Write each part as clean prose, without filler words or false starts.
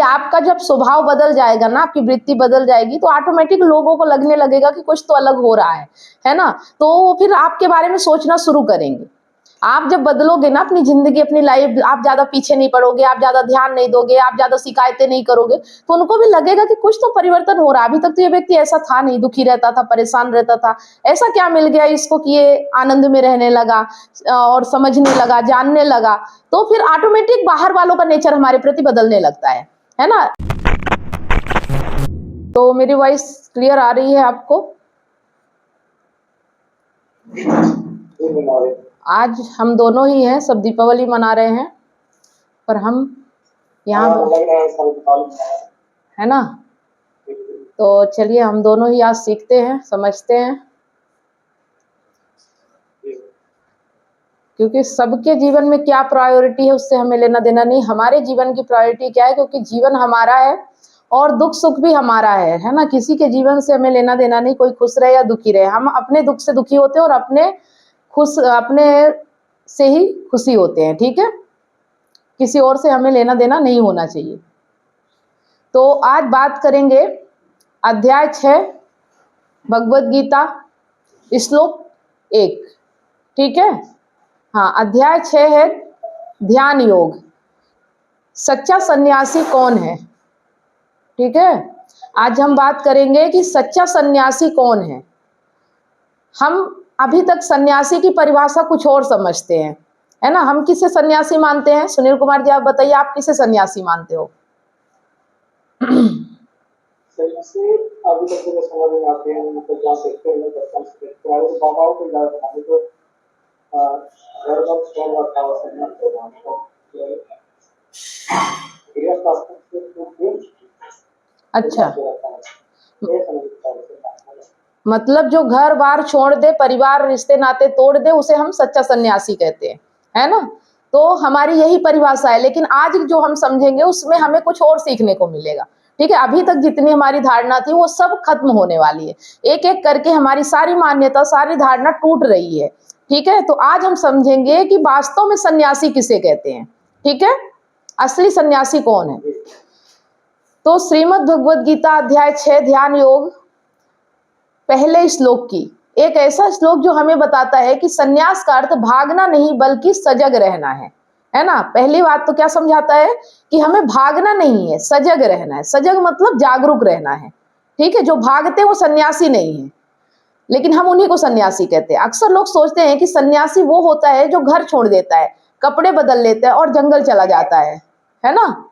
आपका जब स्वभाव बदल जाएगा ना, आपकी वृत्ति बदल जाएगी, तो ऑटोमेटिक लोगों को लगने लगेगा कि कुछ तो अलग हो रहा है ना। तो फिर आपके बारे में सोचना शुरू करेंगे। आप जब बदलोगे ना अपनी जिंदगी, अपनी लाइफ, आप ज्यादा पीछे नहीं पड़ोगे, आप ज्यादा ध्यान नहीं दोगे, आप ज्यादा शिकायतें नहीं करोगे, तो उनको भी लगेगा कि कुछ तो परिवर्तन हो रहा है। अभी तक तो ये व्यक्ति ऐसा था नहीं, दुखी रहता था, परेशान रहता था, ऐसा क्या मिल गया इसको कि ये आनंद में रहने लगा और समझने लगा, जानने लगा। तो फिर ऑटोमेटिक बाहर वालों का नेचर हमारे प्रति बदलने लगता है ना। तो मेरी वॉइस क्लियर आ रही है आपको? आज हम दोनों ही हैं, सब दीपावली मना रहे हैं, पर हम यहाँ है ना। तो चलिए हम दोनों ही आज सीखते हैं, समझते हैं, क्योंकि सबके जीवन में क्या प्रायोरिटी है उससे हमें लेना देना नहीं। हमारे जीवन की प्रायोरिटी क्या है, क्योंकि जीवन हमारा है और दुख सुख भी हमारा है ना। किसी के जीवन से हमें लेना देना नहीं, कोई खुश रहे या दुखी रहे। हम अपने दुख से दुखी होते हैं और अपने से ही खुशी होते हैं, ठीक है। किसी और से हमें लेना देना नहीं होना चाहिए। तो आज बात करेंगे अध्याय 6 भगवद गीता, श्लोक 1, ठीक है। हाँ, अध्याय 6 है ध्यान योग। सच्चा सन्यासी कौन है, ठीक है। आज हम बात करेंगे कि सच्चा सन्यासी कौन है। हम अभी तक सन्यासी की परिभाषा कुछ और समझते हैं, है ना। हम किसे सन्यासी मानते हैं? सुनील कुमार जी आप बताइए, आप किसे सन्यासी मानते हो? सन्यासी अभी तक जो समझ में आते हैं, मतलब जा सकते हैं बचपन से तो बाबाओं को याद रखना तो घर का छोड़ रखा है सन्यास होगा तो अच्छा, मतलब जो घर बार छोड़ दे, परिवार रिश्ते नाते तोड़ दे, उसे हम सच्चा सन्यासी कहते हैं, है ना। तो हमारी यही परिभाषा है, लेकिन आज जो हम समझेंगे उसमें हमें कुछ और सीखने को मिलेगा, ठीक है। अभी तक जितनी हमारी धारणा थी वो सब खत्म होने वाली है। एक एक करके हमारी सारी मान्यता, सारी धारणा टूट रही है, ठीक है। तो आज हम समझेंगे कि वास्तव में सन्यासी किसे कहते हैं, ठीक है। असली सन्यासी कौन है। तो श्रीमद् भगवद गीता अध्याय 6 ध्यान योग, पहले श्लोक की एक ऐसा श्लोक जो हमें बताता है कि सन्यास का अर्थ भागना नहीं बल्कि सजग रहना है ना। पहली बात तो क्या समझाता है कि हमें भागना नहीं है, सजग रहना है। सजग मतलब जागरूक रहना है, ठीक है। जो भागते वो सन्यासी नहीं है, लेकिन हम उन्हीं को सन्यासी कहते हैं। अक्सर लोग सोचते हैं कि सन्यासी वो होता है जो घर छोड़ देता है, कपड़े बदल लेता है और जंगल चला जाता है ना।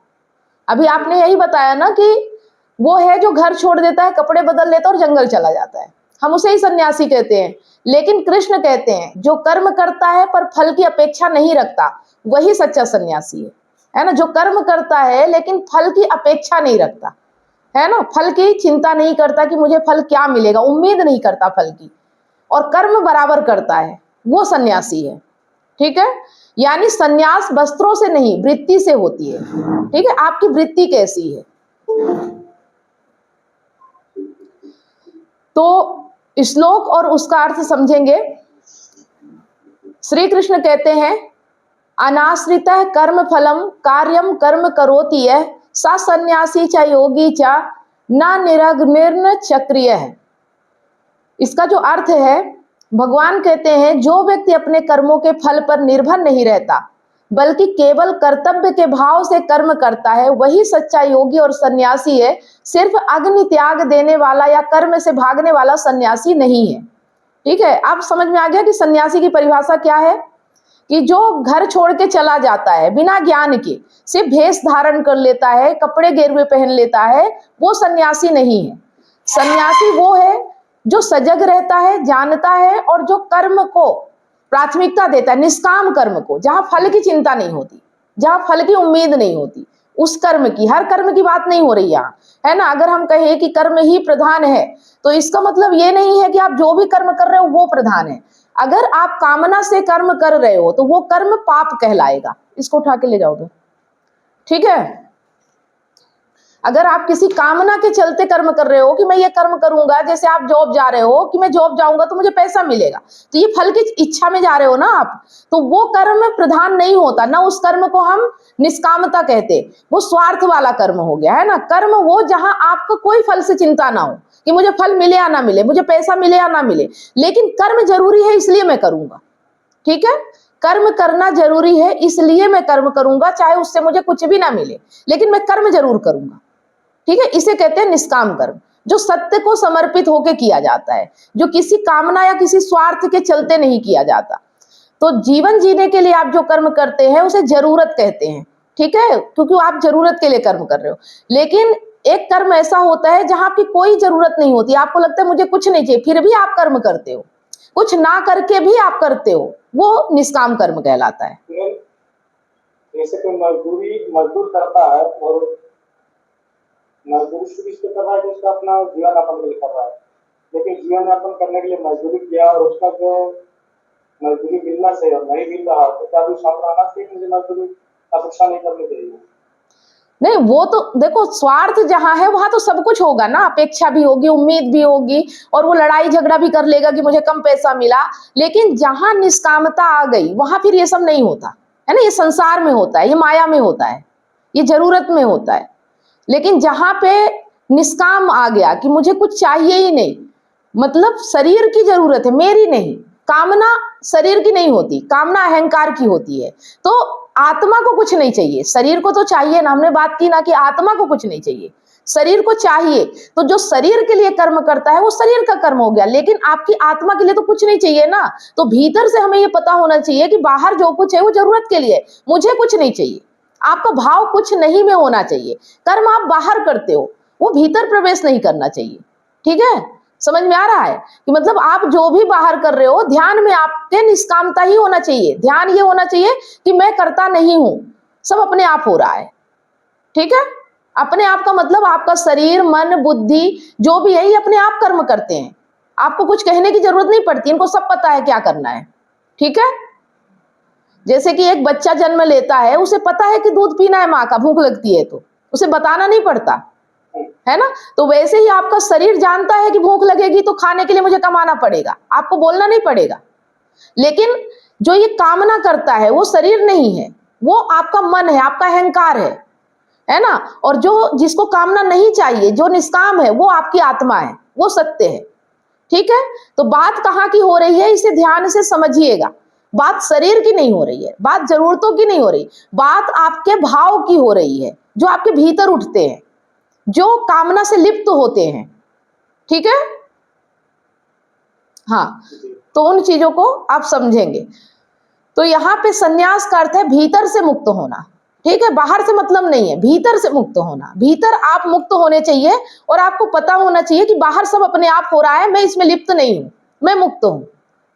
अभी आपने यही बताया ना कि वो है जो घर छोड़ देता है, कपड़े बदल लेता है और जंगल चला जाता है, हम उसे ही सन्यासी कहते हैं। लेकिन कृष्ण कहते हैं जो कर्म करता है पर फल की अपेक्षा नहीं रखता, वही सच्चा सन्यासी है ना। जो कर्म करता है लेकिन फल की अपेक्षा नहीं रखता, है ना, फल की चिंता नहीं करता कि मुझे फल क्या मिलेगा, उम्मीद नहीं करता फल की, और कर्म बराबर करता है, वो सन्यासी है, ठीक है। यानी सन्यास वस्त्रों से नहीं, वृत्ति से होती है, ठीक है। आपकी वृत्ति कैसी है। तो श्लोक और उसका अर्थ समझेंगे। श्री कृष्ण कहते हैं अनाश्रितः कर्म फलम कार्यम कर्म करोति यः सा सन्यासी च योगी च न निरग्निर्न चक्रिय है। इसका जो अर्थ है, भगवान कहते हैं जो व्यक्ति अपने कर्मों के फल पर निर्भर नहीं रहता बल्कि केवल कर्तव्य के भाव से कर्म करता है, वही सच्चा योगी और सन्यासी है। सिर्फ अग्नि त्याग देने वाला या कर्म से भागने वाला सन्यासी नहीं है, ठीक है। अब समझ में आ गया कि सन्यासी की परिभाषा क्या है, कि जो घर छोड़ के चला जाता है बिना ज्ञान के, सिर्फ भेष धारण कर लेता है, कपड़े गेरुए पहन लेता है, वो सन्यासी नहीं है। सन्यासी वो है जो सजग रहता है, जानता है और जो कर्म को प्राथमिकता देता है, निष्काम कर्म को, जहां फल की चिंता नहीं होती, जहां फल की उम्मीद नहीं होती, उस कर्म की, हर कर्म की बात नहीं हो रही यहाँ, है ना। अगर हम कहें कि कर्म ही प्रधान है तो इसका मतलब ये नहीं है कि आप जो भी कर्म कर रहे हो वो प्रधान है। अगर आप कामना से कर्म कर रहे हो तो वो कर्म पाप कहलाएगा। इसको उठा के ले जाओगे, ठीक है। अगर आप किसी कामना के चलते कर्म कर रहे हो कि मैं ये कर्म करूंगा, जैसे आप जॉब जा रहे हो कि मैं जॉब जाऊंगा तो मुझे पैसा मिलेगा, तो ये फल की इच्छा में जा रहे हो ना आप, तो वो कर्म प्रधान नहीं होता ना। उस कर्म को हम निष्कामता कहते, वो स्वार्थ वाला कर्म हो गया, है ना। कर्म वो जहां आपको कोई फल से चिंता ना हो कि मुझे फल मिले या ना मिले, मुझे पैसा मिले या ना मिले, लेकिन कर्म जरूरी है इसलिए मैं करूंगा। ठीक है, कर्म करना जरूरी है इसलिए मैं कर्म करूंगा, चाहे उससे मुझे कुछ भी ना मिले, लेकिन मैं कर्म जरूर करूंगा। ठीक है, इसे कहते हैं निष्काम कर्म, जो सत्य को समर्पित होकर किया जाता है, जो किसी कामना या किसी स्वार्थ के चलते नहीं किया जाता। तो जीवन जीने के लिए आप जो कर्म करते हैं उसे जरूरत कहते हैं। ठीक है, क्योंकि आप जरूरत के लिए कर्म कर रहे हो। लेकिन एक कर्म ऐसा होता है जहां आपकी कोई जरूरत नहीं होती, आपको लगता है मुझे कुछ नहीं चाहिए, फिर भी आप कर्म करते हो, कुछ ना करके भी आप करते हो, वो निष्काम कर्म कहलाता है। जैसे कोई मजदूर करता है और मजदूरी शुरू इसलिए कर रहा है कि उसका अपना जीवन यापन के लिए कर रहा है, लेकिन जीवन यापन करने के लिए मजदूरी किया और उसका जो मजदूरी मिलना चाहिए और नहीं मिल रहा, तो क्या भी सामने आना चाहिए मुझे मजदूरी अपेक्षा नहीं करनी चाहिए? नहीं, वो तो देखो, स्वार्थ जहां है वहां तो सब कुछ होगा ना, अपेक्षा भी होगी, उम्मीद भी होगी, और वो लड़ाई झगड़ा भी कर लेगा कि मुझे कम पैसा मिला। लेकिन जहां निष्कामता आ गई वहां फिर ये सब नहीं होता है ना। ये संसार में होता है, ये माया में होता है, ये जरूरत में होता है। लेकिन जहां पे निष्काम आ गया कि मुझे कुछ चाहिए ही नहीं, मतलब शरीर की जरूरत है, मेरी नहीं, कामना शरीर की नहीं होती, कामना अहंकार की होती है। तो आत्मा को कुछ नहीं चाहिए, शरीर को तो चाहिए ना, हमने बात की ना कि आत्मा को कुछ नहीं चाहिए, शरीर को चाहिए। तो जो शरीर के लिए कर्म करता है वो शरीर का कर्म हो गया, लेकिन आपकी आत्मा के लिए तो कुछ नहीं चाहिए ना। तो भीतर से हमें ये पता होना चाहिए कि बाहर जो कुछ है वो जरूरत के लिए, मुझे कुछ नहीं चाहिए। आपका भाव कुछ नहीं में होना चाहिए। कर्म आप बाहर करते हो, वो भीतर प्रवेश नहीं करना चाहिए। ठीक है, समझ में आ रहा है कि मतलब आप जो भी बाहर कर रहे हो, ध्यान में आपके निष्कामता ही होना चाहिए। ध्यान ये होना चाहिए कि मैं करता नहीं हूं, सब अपने आप हो रहा है। ठीक है, अपने आप का मतलब आपका शरीर, मन, बुद्धि जो भी है ये अपने आप कर्म करते हैं, आपको कुछ कहने की जरूरत नहीं पड़ती, इनको सब पता है क्या करना है। ठीक है, जैसे कि एक बच्चा जन्म लेता है, उसे पता है कि दूध पीना है माँ का, भूख लगती है तो उसे बताना नहीं पड़ता है ना। तो वैसे ही आपका शरीर जानता है कि भूख लगेगी तो खाने के लिए मुझे कमाना पड़ेगा, आपको बोलना नहीं पड़ेगा। लेकिन जो ये कामना करता है वो शरीर नहीं है, वो आपका मन है, आपका अहंकार है ना। और जो जिसको कामना नहीं चाहिए, जो निष्काम है, वो आपकी आत्मा है, वो सत्य है। ठीक है, तो बात कहाँ की हो रही है इसे ध्यान से समझिएगा। बात शरीर की नहीं हो रही है, बात जरूरतों की नहीं हो रही, बात आपके भाव की हो रही है, जो आपके भीतर उठते हैं, जो कामना से लिप्त होते हैं। ठीक है, हाँ, तो उन चीजों को आप समझेंगे। तो यहाँ पे संन्यास का अर्थ है भीतर से मुक्त होना। ठीक है, बाहर से मतलब नहीं है, भीतर से मुक्त होना। भीतर आप मुक्त होने चाहिए और आपको पता होना चाहिए कि बाहर सब अपने आप हो रहा है, मैं इसमें लिप्त नहीं हूं, मैं मुक्त हूं।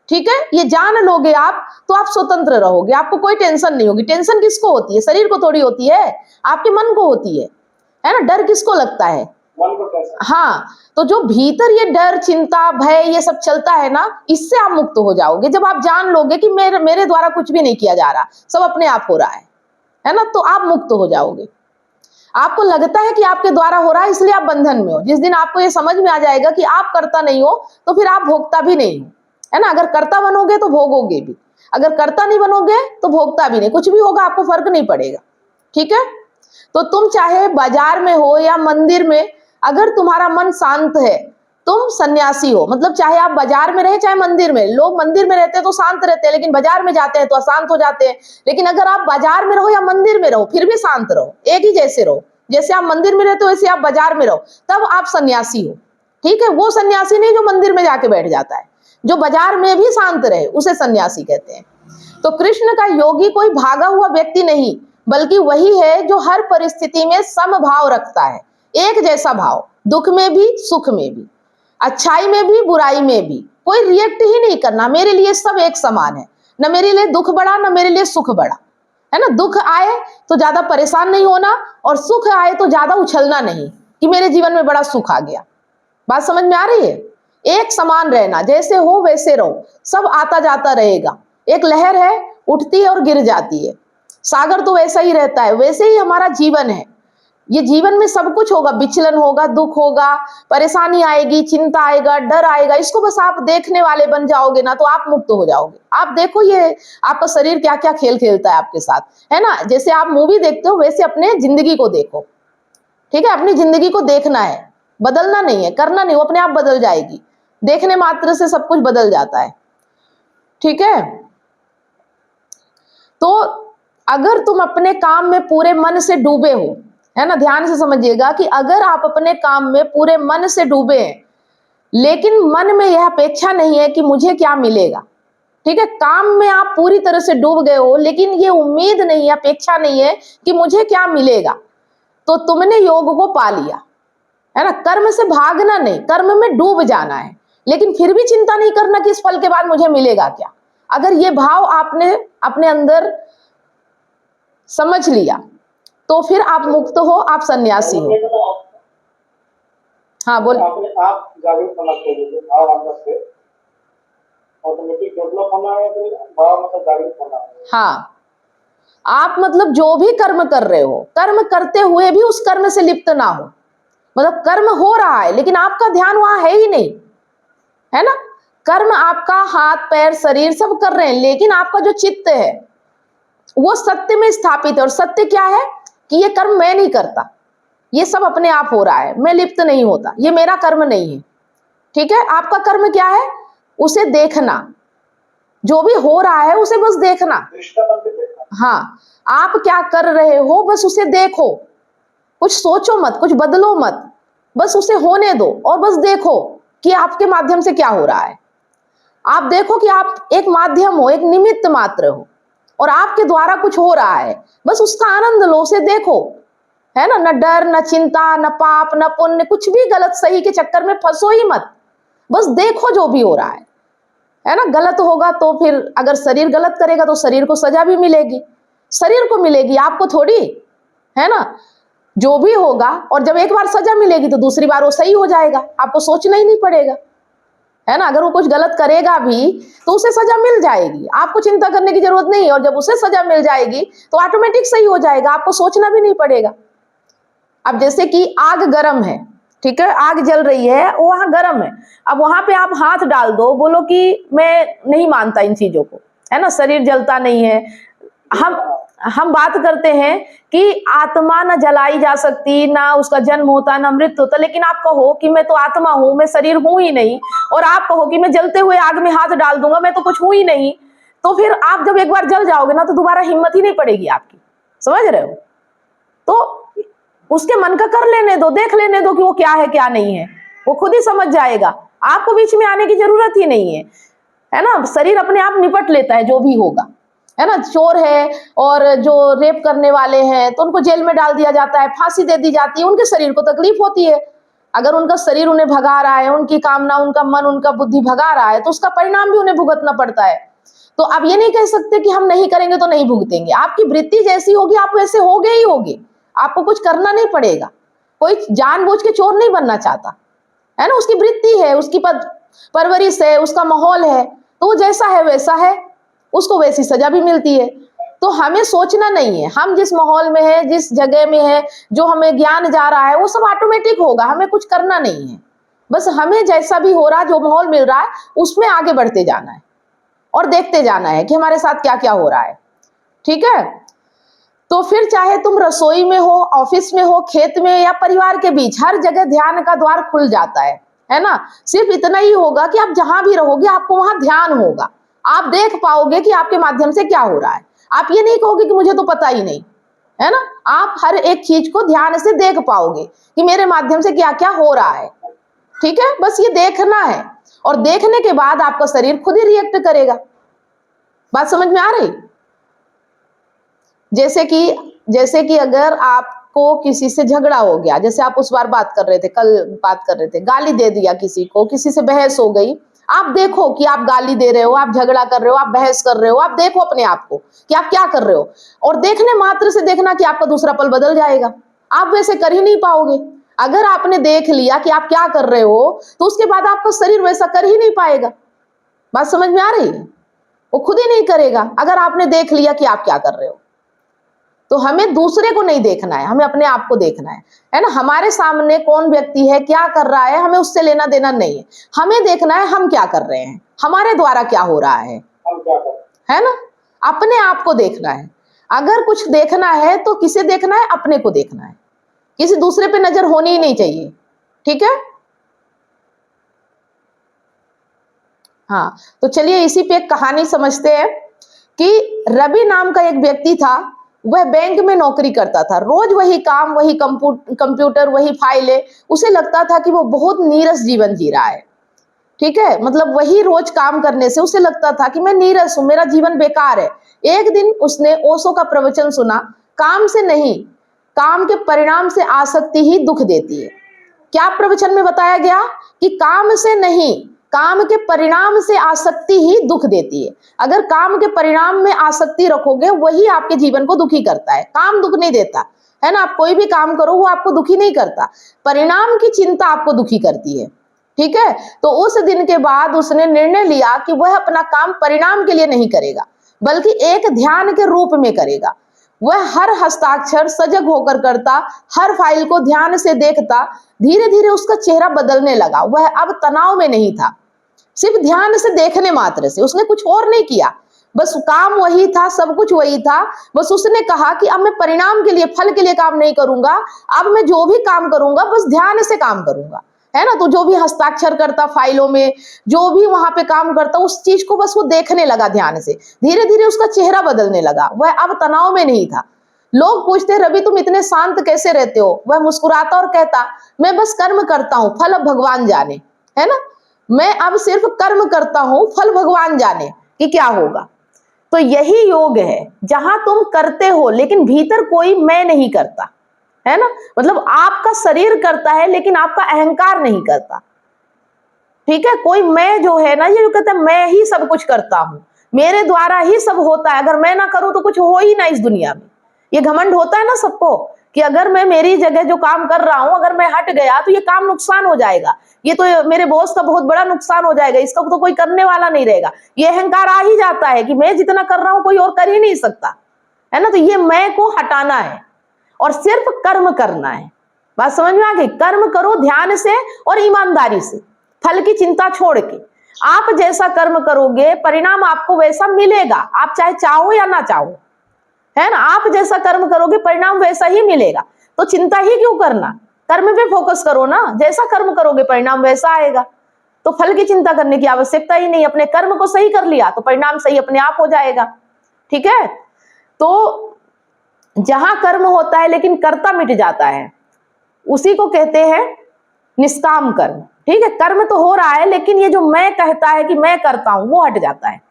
ठीक है, ये जान लोगे आप तो आप स्वतंत्र रहोगे, आपको कोई टेंशन नहीं होगी। टेंशन किसको होती है? शरीर को थोड़ी होती है, आपके मन को होती है ना। डर किसको लगता है? हाँ, तो जो भीतर ये डर, चिंता, भय ये सब चलता है ना, इससे आप मुक्त हो जाओगे जब आप जान लोगे कि मेरे द्वारा कुछ भी नहीं किया जा रहा, सब अपने आप हो रहा है ना। तो आप मुक्त हो जाओगे। आपको लगता है कि आपके द्वारा हो रहा है इसलिए आप बंधन में हो। जिस दिन आपको ये समझ में आ जाएगा कि आप करता नहीं हो तो फिर आप भोगता भी नहीं हो, है ना। अगर करता बनोगे तो भोगोगे भी, अगर करता नहीं बनोगे तो भोगता भी नहीं, कुछ भी होगा आपको फर्क नहीं पड़ेगा। ठीक है, तो तुम चाहे बाजार में हो या मंदिर में, अगर तुम्हारा मन शांत है तुम सन्यासी हो। मतलब चाहे आप बाजार में रहे चाहे मंदिर में, लोग मंदिर में रहते हैं तो शांत रहते हैं, लेकिन बाजार में जाते हैं तो अशांत हो जाते हैं। लेकिन अगर आप बाजार में रहो या मंदिर में रहो फिर भी शांत रहो, एक ही जैसे रहो। जैसे आप मंदिर में रहते हो वैसे आप बाजार में रहो, तब आप सन्यासी हो। ठीक है, वो सन्यासी नहीं जो मंदिर में जाके बैठ जाता है, जो बाजार में भी शांत रहे उसे सन्यासी कहते हैं। तो कृष्ण का योगी कोई भागा हुआ व्यक्ति नहीं, बल्कि वही है जो हर परिस्थिति में समभाव रखता है, एक जैसा भाव, दुख में भी सुख में भी, अच्छाई में भी बुराई में भी। कोई रिएक्ट ही नहीं करना, मेरे लिए सब एक समान है, न मेरे लिए दुख बड़ा न मेरे लिए सुख बड़ा, है ना। दुख आए तो ज्यादा परेशान नहीं होना और सुख आए तो ज्यादा उछलना नहीं कि मेरे जीवन में बड़ा सुख आ गया। बात समझ में आ रही है? एक समान रहना, जैसे हो वैसे रहो, सब आता जाता रहेगा। एक लहर है, उठती है और गिर जाती है, सागर तो वैसा ही रहता है, वैसे ही हमारा जीवन है। ये जीवन में सब कुछ होगा, विचलन होगा, दुख होगा, परेशानी आएगी, चिंता आएगा, डर आएगा, इसको बस आप देखने वाले बन जाओगे ना तो आप मुक्त हो जाओगे। आप देखो ये आपका शरीर क्या क्या खेल खेलता है आपके साथ, है ना। जैसे आप मूवी देखते हो वैसे अपने जिंदगी को देखो, ठीक है। अपनी जिंदगी को देखना है, बदलना नहीं है, करना नहीं, वो अपने आप बदल जाएगी। देखने मात्र से सब कुछ बदल जाता है, ठीक है। तो अगर तुम अपने काम में पूरे मन से डूबे हो, है ना, ध्यान से समझिएगा कि अगर आप अपने काम में पूरे मन से डूबे हैं लेकिन मन में यह अपेक्षा नहीं है कि मुझे क्या मिलेगा, ठीक है, काम में आप पूरी तरह से डूब गए हो लेकिन ये उम्मीद नहीं है, अपेक्षा नहीं है कि मुझे क्या मिलेगा, तो तुमने योग को पा लिया, है ना। कर्म से भागना नहीं, कर्म में डूब जाना है, लेकिन फिर भी चिंता नहीं करना कि इस फल के बाद मुझे मिलेगा क्या। अगर ये भाव आपने अपने अंदर समझ लिया तो फिर आप मुक्त हो, आप सन्यासी हो। हाँ बोल। अपने आप जागरूक होना चाहिए और अंदर से ऑटोमेटिक डेवलप होना है, तो भाव मतलब जागरूक होना है। हाँ, आप मतलब जो भी कर्म कर रहे हो, कर्म करते हुए भी उस कर्म से लिप्त ना हो, मतलब कर्म हो रहा है लेकिन आपका ध्यान वहां है ही नहीं, है ना। कर्म आपका हाथ पैर शरीर सब कर रहे हैं लेकिन आपका जो चित्त है वो सत्य में स्थापित है। और सत्य क्या है कि ये कर्म मैं नहीं करता, ये सब अपने आप हो रहा है, मैं लिप्त नहीं होता, ये मेरा कर्म नहीं है, ठीक है। आपका कर्म क्या है, उसे देखना, जो भी हो रहा है उसे बस देखना। हाँ, आप क्या कर रहे हो बस उसे देखो, कुछ सोचो मत, कुछ बदलो मत, बस उसे होने दो और बस देखो कि आपके माध्यम से क्या हो रहा है। आप देखो कि आप एक माध्यम हो, एक निमित्त मात्र हो और आपके द्वारा कुछ हो रहा है, बस उसका आनंद लो, उसे देखो, है ना। न डर, न चिंता, न पाप, न पुण्य, कुछ भी गलत सही के चक्कर में फंसो ही मत, बस देखो जो भी हो रहा है ना। गलत होगा तो फिर अगर शरीर गलत करेगा तो शरीर को सजा भी मिलेगी, शरीर को मिलेगी, आपको थोड़ी, है ना। जो भी होगा, और जब एक बार सजा मिलेगी तो दूसरी बार वो सही हो जाएगा, आपको सोचना ही नहीं पड़ेगा, है ना। अगर वो कुछ गलत करेगा भी तो उसे सजा मिल जाएगी, आपको चिंता करने की जरूरत नहीं है, और जब उसे सजा मिल जाएगी तो ऑटोमेटिक सही हो जाएगा, आपको सोचना भी नहीं पड़ेगा। अब जैसे कि आग गर्म है, ठीक है, आग जल रही है, वहां गर्म है, अब वहां पे आप हाथ डाल दो, बोलो कि मैं नहीं मानता इन चीजों को, है ना, शरीर जलता नहीं है। हम बात करते हैं कि आत्मा न जलाई जा सकती, ना उसका जन्म होता, ना मृत्यु होता, लेकिन आप कहो कि मैं तो आत्मा हूं, मैं शरीर हूं ही नहीं, और आप कहो कि मैं जलते हुए आग में हाथ डाल दूंगा, मैं तो कुछ हूं ही नहीं, तो फिर आप जब एक बार जल जाओगे ना तो दोबारा हिम्मत ही नहीं पड़ेगी आपकी, समझ रहे हो। तो उसके मन का कर लेने दो, देख लेने दो कि वो क्या है क्या नहीं है, वो खुद ही समझ जाएगा, आपको बीच में आने की जरूरत ही नहीं है ना। शरीर अपने आप निपट लेता है जो भी होगा, है ना। चोर है और जो रेप करने वाले हैं तो उनको जेल में डाल दिया जाता है, फांसी दे दी जाती है, उनके शरीर को तकलीफ होती है। अगर उनका शरीर उन्हें भगा रहा है, उनकी कामना, उनका मन, उनका बुद्धि भगा रहा है तो उसका परिणाम भी उन्हें भुगतना पड़ता है। तो आप ये नहीं कह सकते कि हम नहीं करेंगे तो नहीं भुगतेंगे, आपकी वृत्ति जैसी होगी आप वैसे होगे ही होगे, आपको कुछ करना नहीं पड़ेगा। कोई जानबूझ के चोर नहीं बनना चाहता, है ना, उसकी वृत्ति है, उसकी परवरिश है, उसका माहौल है, तो वो जैसा है वैसा है, उसको वैसी सजा भी मिलती है। तो हमें सोचना नहीं है, हम जिस माहौल में है, जिस जगह में है, जो हमें ज्ञान जा रहा है वो सब ऑटोमेटिक होगा, हमें कुछ करना नहीं है, बस हमें जैसा भी हो रहा है, जो माहौल मिल रहा है उसमें आगे बढ़ते जाना है और देखते जाना है कि हमारे साथ क्या क्या हो रहा है, ठीक है। तो फिर चाहे तुम रसोई में हो, ऑफिस में हो, खेत में या परिवार के बीच, हर जगह ध्यान का द्वार खुल जाता है ना। सिर्फ इतना ही होगा कि आप जहां भी रहोगे आपको वहां ध्यान होगा, आप देख पाओगे कि आपके माध्यम से क्या हो रहा है। आप ये नहीं कहोगे कि मुझे तो पता ही नहीं, है ना, आप हर एक चीज को ध्यान से देख पाओगे कि मेरे माध्यम से क्या क्या हो रहा है, ठीक है। बस ये देखना है और देखने के बाद आपका शरीर खुद ही रिएक्ट करेगा। बात समझ में आ रही। जैसे कि अगर आपको किसी से झगड़ा हो गया, जैसे आप उस बार बात कर रहे थे, कल बात कर रहे थे, गाली दे दिया किसी को, किसी से बहस हो गई, आप देखो कि आप गाली दे रहे हो, आप झगड़ा कर रहे हो, आप बहस कर रहे हो, आप देखो अपने आप को कि आप क्या कर रहे हो, और देखने मात्र से देखना कि आपका दूसरा पल बदल जाएगा। आप वैसे कर ही नहीं पाओगे। अगर आपने देख लिया कि आप क्या कर रहे हो तो उसके बाद आपका शरीर वैसा कर ही नहीं पाएगा। बात समझ में आ रही है, वो खुद ही नहीं करेगा अगर आपने देख लिया कि आप क्या कर रहे हो। तो हमें दूसरे को नहीं देखना है, हमें अपने आप को देखना है ना। हमारे सामने कौन व्यक्ति है, क्या कर रहा है, हमें उससे लेना देना नहीं है। हमें देखना है हम क्या कर रहे हैं, हमारे द्वारा क्या हो रहा है ना। अपने आप को देखना है। अगर कुछ देखना है तो किसे देखना है, अपने को देखना है, किसी दूसरे पे नजर होनी ही नहीं चाहिए। ठीक है। हाँ, तो चलिए इसी पे एक कहानी समझते हैं कि रवि नाम का एक व्यक्ति था। वह बैंक में नौकरी करता था, रोज वही काम, वही कंप्यूटर, वही फाइलें। उसे लगता था कि वो बहुत नीरस जीवन जी रहा है। ठीक है, मतलब वही रोज काम करने से उसे लगता था कि मैं नीरस हूं, मेरा जीवन बेकार है। एक दिन उसने ओशो का प्रवचन सुना, काम से नहीं, काम के परिणाम से आसक्ति ही दुख देती है। क्या प्रवचन में बताया गया कि काम से नहीं, काम के परिणाम से आसक्ति ही दुख देती है। अगर काम के परिणाम में आसक्ति रखोगे, वही आपके जीवन को दुखी करता है। काम दुख नहीं देता है ना। आप कोई भी काम करो वो आपको दुखी नहीं करता, परिणाम की चिंता आपको दुखी करती है। ठीक है। तो उस दिन के बाद उसने निर्णय लिया कि वह अपना काम परिणाम के लिए नहीं करेगा, बल्कि एक ध्यान के रूप में करेगा। वह हर हस्ताक्षर सजग होकर करता, हर फाइल को ध्यान से देखता। धीरे धीरे उसका चेहरा बदलने लगा। वह अब तनाव में नहीं था, सिर्फ ध्यान से देखने मात्र से। उसने कुछ और नहीं किया, बस काम वही था, सब कुछ वही था। बस उसने कहा कि अब मैं परिणाम के लिए, फल के लिए काम नहीं करूंगा। अब मैं जो भी काम करूंगा बस ध्यान से काम करूंगा, है ना। तो जो भी हस्ताक्षर करता फाइलों में, जो भी वहां पे काम करता, उस चीज को बस वो देखने लगा ध्यान से। धीरे धीरे उसका चेहरा बदलने लगा। वह अब तनाव में नहीं था। लोग पूछते, रवि तुम इतने शांत कैसे रहते हो? वह मुस्कुराता और कहता, मैं बस कर्म करता हूं, फल अब भगवान जाने, है ना। मैं अब सिर्फ कर्म करता हूं, फल भगवान जाने कि क्या होगा। तो यही योग है, जहां तुम करते हो लेकिन भीतर कोई मैं नहीं करता, है ना। मतलब आपका शरीर करता है लेकिन आपका अहंकार नहीं करता। ठीक है। कोई मैं जो है ना, ये जो कहता है मैं ही सब कुछ करता हूं, मेरे द्वारा ही सब होता है, अगर मैं ना करूं तो कुछ हो ही ना इस दुनिया में। ये घमंड होता है ना सबको कि अगर मैं मेरी जगह जो काम कर रहा हूं, अगर मैं हट गया तो ये काम नुकसान हो जाएगा, ये तो मेरे बॉस का बहुत बड़ा नुकसान हो जाएगा, इसका तो कोई करने वाला नहीं रहेगा। ये अहंकार आ ही जाता है कि मैं जितना कर रहा हूं कोई और कर ही नहीं सकता, है ना। तो ये मैं को हटाना है और सिर्फ कर्म करना है। बात समझ में आ गई? कर्म करो ध्यान से और ईमानदारी से, फल की चिंता छोड़ के। आप जैसा कर्म करोगे परिणाम आपको वैसा मिलेगा, आप चाहे चाहो या ना चाहो, है ना। आप जैसा कर्म करोगे परिणाम वैसा ही मिलेगा। तो चिंता ही क्यों करना, कर्म पे फोकस करो ना। जैसा कर्म करोगे परिणाम वैसा आएगा। तो फल की चिंता करने की आवश्यकता ही नहीं। अपने कर्म को सही कर लिया तो परिणाम सही अपने आप हो जाएगा। ठीक है। तो जहां कर्म होता है लेकिन कर्ता मिट जाता है, उसी को कहते हैं निष्काम कर्म। ठीक है। कर्म तो हो रहा है लेकिन ये जो मैं कहता है कि मैं करता हूं, वो हट जाता है।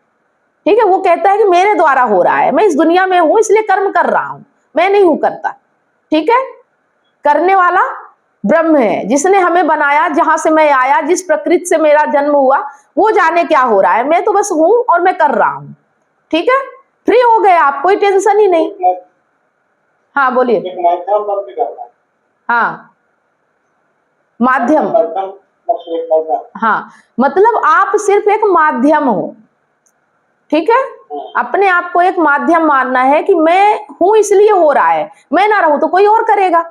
ठीक है। वो कहता है कि मेरे द्वारा हो रहा है, मैं इस दुनिया में हूं इसलिए कर्म कर रहा हूं, मैं नहीं हूं करता। ठीक है। करने वाला ब्रह्म है, जिसने हमें बनाया, जहां से मैं आया, जिस प्रकृति से मेरा जन्म हुआ, वो जाने क्या हो रहा है। मैं तो बस हूं और मैं कर रहा हूं। ठीक है। फ्री हो गए आप, कोई टेंशन ही नहीं। हाँ बोलिए। हाँ, माध्यम। हाँ, मतलब आप सिर्फ एक माध्यम हो। ठीक है। अपने आप को एक माध्यम मानना है कि मैं हूं इसलिए हो रहा है, मैं ना रहूं तो कोई और करेगा।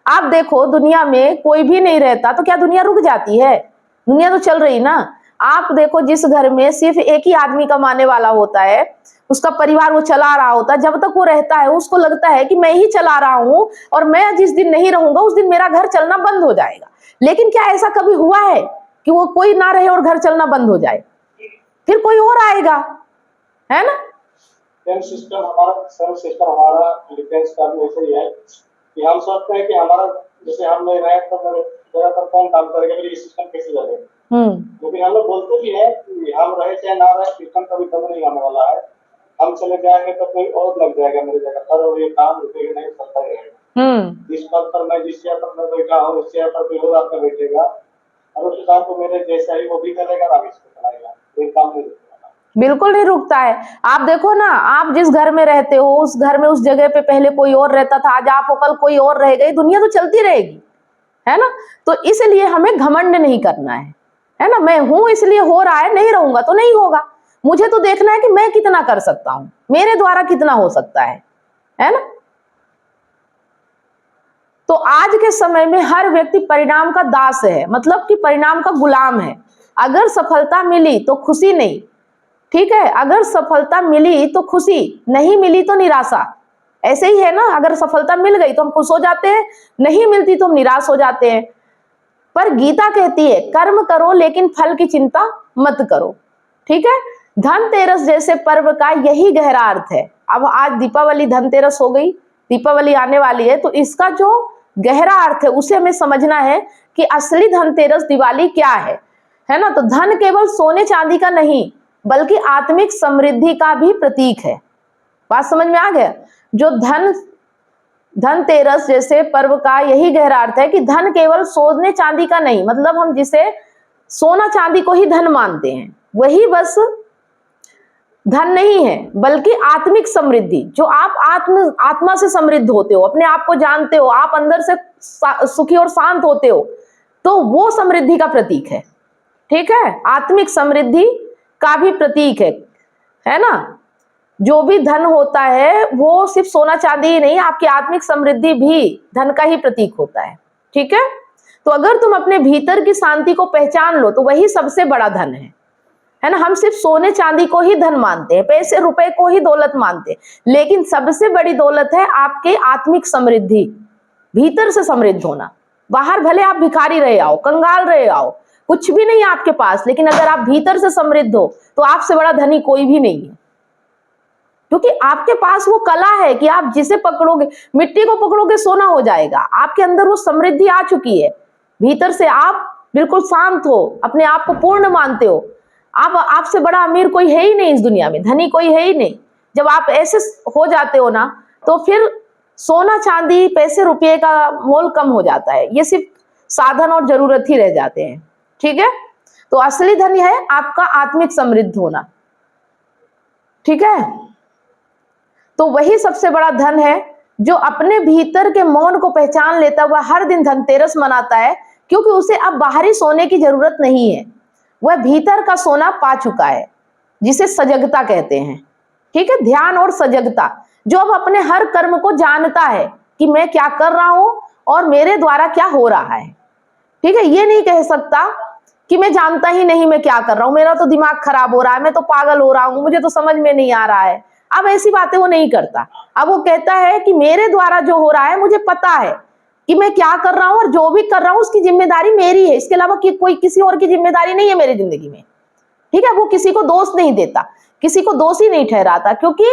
आप देखो दुनिया में कोई भी नहीं रहता तो क्या दुनिया रुक जाती है? दुनिया तो चल रही ना। आप देखो जिस घर में सिर्फ एक ही आदमी कमाने वाला होता है, उसका परिवार वो चला रहा होता है, जब तक वो रहता है उसको लगता है कि मैं ही चला रहा हूं और मैं जिस दिन नहीं रहूंगा उस दिन मेरा घर चलना बंद हो जाएगा। लेकिन क्या ऐसा कभी हुआ है कि वो कोई ना रहे और घर चलना बंद हो जाए? फिर कोई और आएगा, है ना। सिस्टम हमारा डिफेंस का भी ऐसे ही है कि हम सोचते हैं कि हमारा, जैसे हम ज्यादातर कौन काम करेगा, मेरी सिस्टम कैसे चलेगा। लेकिन हम लोग बोलते भी हैं कि हम रहे चाहे ना रहे, सिस्टम कभी कम नहीं आने वाला है। हम चले जाएंगे तो कोई और लग जाएगा मेरी जगह पर और ये काम रुकेगा नहीं, चलता रहेगा। जिस पद पर मैं, जिस चेयर पर मैं बैठा हूँ, उस चेयर पर कोई और आकर बैठेगा और उस काम को मेरे जैसा ही वो भी करेगा, आगे इसको चलाएगा। कोई काम नहीं रुकेगा, बिल्कुल नहीं रुकता है। आप देखो ना, आप जिस घर में रहते हो उस घर में, उस जगह पे पहले कोई और रहता था, आज आप हो, कल कोई और रहेगा। दुनिया तो चलती रहेगी, है ना। तो इसलिए हमें घमंड नहीं करना है ना। मैं हूं इसलिए हो रहा है, नहीं रहूंगा तो नहीं होगा। मुझे तो देखना है कि मैं कितना कर सकता हूं, मेरे द्वारा कितना हो सकता है ना। तो आज के समय में हर व्यक्ति परिणाम का दास है, मतलब कि परिणाम का गुलाम है। अगर सफलता मिली तो खुशी नहीं, ठीक है, अगर सफलता मिली तो खुशी, नहीं मिली तो निराशा। ऐसे ही है ना, अगर सफलता मिल गई तो हम खुश हो जाते हैं, नहीं मिलती तो हम निराश हो जाते हैं। पर गीता कहती है कर्म करो लेकिन फल की चिंता मत करो, ठीक है। धनतेरस जैसे पर्व का यही गहरा अर्थ है। अब आज दीपावली, धनतेरस हो गई, दीपावली आने वाली है, तो इसका जो गहरा अर्थ है उसे हमें समझना है कि असली धनतेरस दिवाली क्या है ना। तो धन केवल सोने चांदी का नहीं बल्कि आत्मिक समृद्धि का भी प्रतीक है। बात समझ में आ गया? जो धनतेरस जैसे पर्व का यही गहरा अर्थ है कि धन केवल सोने चांदी का नहीं, मतलब हम जिसे सोना चांदी को ही धन मानते हैं वही बस धन नहीं है, बल्कि आत्मिक समृद्धि, जो आप आत्मा से समृद्ध होते हो, अपने आप को जानते हो, आप अंदर से सुखी और शांत होते हो, तो वो समृद्धि का प्रतीक है, ठीक है। आत्मिक समृद्धि का भी प्रतीक है ना। जो भी धन होता है वो सिर्फ सोना चांदी ही नहीं, आपकी आत्मिक समृद्धि भी धन का ही प्रतीक होता है, ठीक है। तो अगर तुम अपने भीतर की शांति को पहचान लो तो वही सबसे बड़ा धन है ना। हम सिर्फ सोने चांदी को ही धन मानते हैं, पैसे रुपए को ही दौलत मानते हैं, लेकिन सबसे बड़ी दौलत है आपके आत्मिक समृद्धि, भीतर से समृद्ध होना। बाहर भले आप भिखारी रहे आओ, कंगाल रहे आओ, कुछ भी नहीं आपके पास, लेकिन अगर आप भीतर से समृद्ध हो तो आपसे बड़ा धनी कोई भी नहीं है, क्योंकि आपके पास वो कला है कि आप जिसे पकड़ोगे, मिट्टी को पकड़ोगे सोना हो जाएगा। आपके अंदर वो समृद्धि आ चुकी है, भीतर से आप बिल्कुल शांत हो, अपने आप को पूर्ण मानते हो। आपसे बड़ा अमीर कोई है ही नहीं इस दुनिया में, धनी कोई है ही नहीं। जब आप ऐसे हो जाते हो ना, तो फिर सोना चांदी पैसे रुपये का मोल कम हो जाता है, ये सिर्फ साधन और जरूरत ही रह जाते हैं, ठीक है। तो असली धन है आपका आत्मिक समृद्ध होना, ठीक है। तो वही सबसे बड़ा धन है जो अपने भीतर के मौन को पहचान लेता हुआ हर दिन धनतेरस मनाता है, क्योंकि उसे अब बाहरी सोने की जरूरत नहीं है, वह भीतर का सोना पा चुका है, जिसे सजगता कहते हैं, ठीक है। ध्यान और सजगता, जो अब अपने हर कर्म को जानता है कि मैं क्या कर रहा हूं और मेरे द्वारा क्या हो रहा है, ठीक है। ये नहीं कह सकता कि मैं जानता ही नहीं मैं क्या कर रहा हूं, मेरा तो दिमाग खराब हो रहा है, मैं तो पागल हो रहा हूं, मुझे तो समझ में नहीं आ रहा है। अब ऐसी बातें वो नहीं करता। अब वो कहता है कि मेरे द्वारा जो हो रहा है मुझे पता है कि मैं क्या कर रहा हूं, और जो भी कर रहा हूं उसकी जिम्मेदारी मेरी है, इसके अलावा कोई किसी और की जिम्मेदारी नहीं है मेरी जिंदगी में, ठीक है। वो किसी को दोष नहीं देता, किसी को दोषी नहीं ठहराता, क्योंकि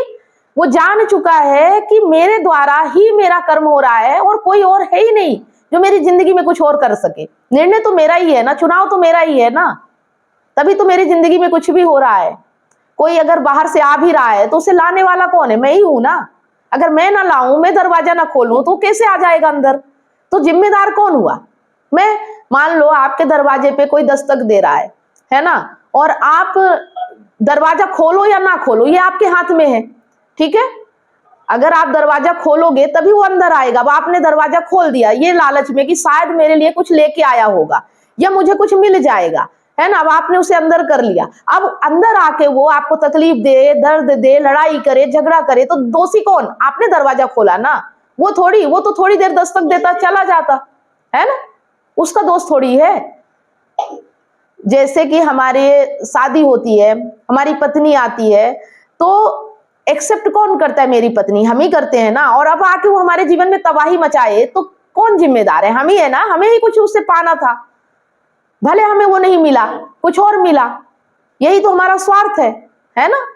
वो जान चुका है कि मेरे द्वारा ही मेरा कर्म हो रहा है और कोई और है ही नहीं जो मेरी जिंदगी में कुछ और कर सके। निर्णय तो मेरा ही है ना, चुनाव तो मेरा ही है ना, तभी तो मेरी जिंदगी में कुछ भी हो रहा है। कोई अगर बाहर से आ भी रहा है तो उसे लाने वाला कौन है? मैं ही हूं ना। अगर मैं ना लाऊं, मैं दरवाजा ना खोलूं तो कैसे आ जाएगा अंदर? तो जिम्मेदार कौन हुआ? मैं। मान लो आपके दरवाजे पे कोई दस्तक दे रहा है ना, और आप दरवाजा खोलो या ना खोलो ये आपके हाथ में है, ठीक है। अगर आप दरवाजा खोलोगे तभी वो अंदर आएगा। अब आपने दरवाजा खोल दिया ये लालच में कि शायद मेरे लिए कुछ लेके आया होगा या मुझे कुछ मिल जाएगा, है ना। अब आपने उसे अंदर कर लिया। अब अंदर आके वो आपको तकलीफ दे, दर्द दे, लड़ाई करे, झगड़ा करे, तो दोषी कौन? आपने दरवाजा खोला ना। वो तो थोड़ी देर दस्तक देता चला जाता, है ना, उसका दोष थोड़ी है। जैसे कि हमारे शादी होती है, हमारी पत्नी आती है, तो एक्सेप्ट कौन करता है? मेरी पत्नी, हम ही करते हैं ना। और अब आके वो हमारे जीवन में तबाही मचाए तो कौन जिम्मेदार है? हम ही है ना, हमें ही कुछ उससे पाना था, भले हमें वो नहीं मिला, कुछ और मिला, यही तो हमारा स्वार्थ है ना।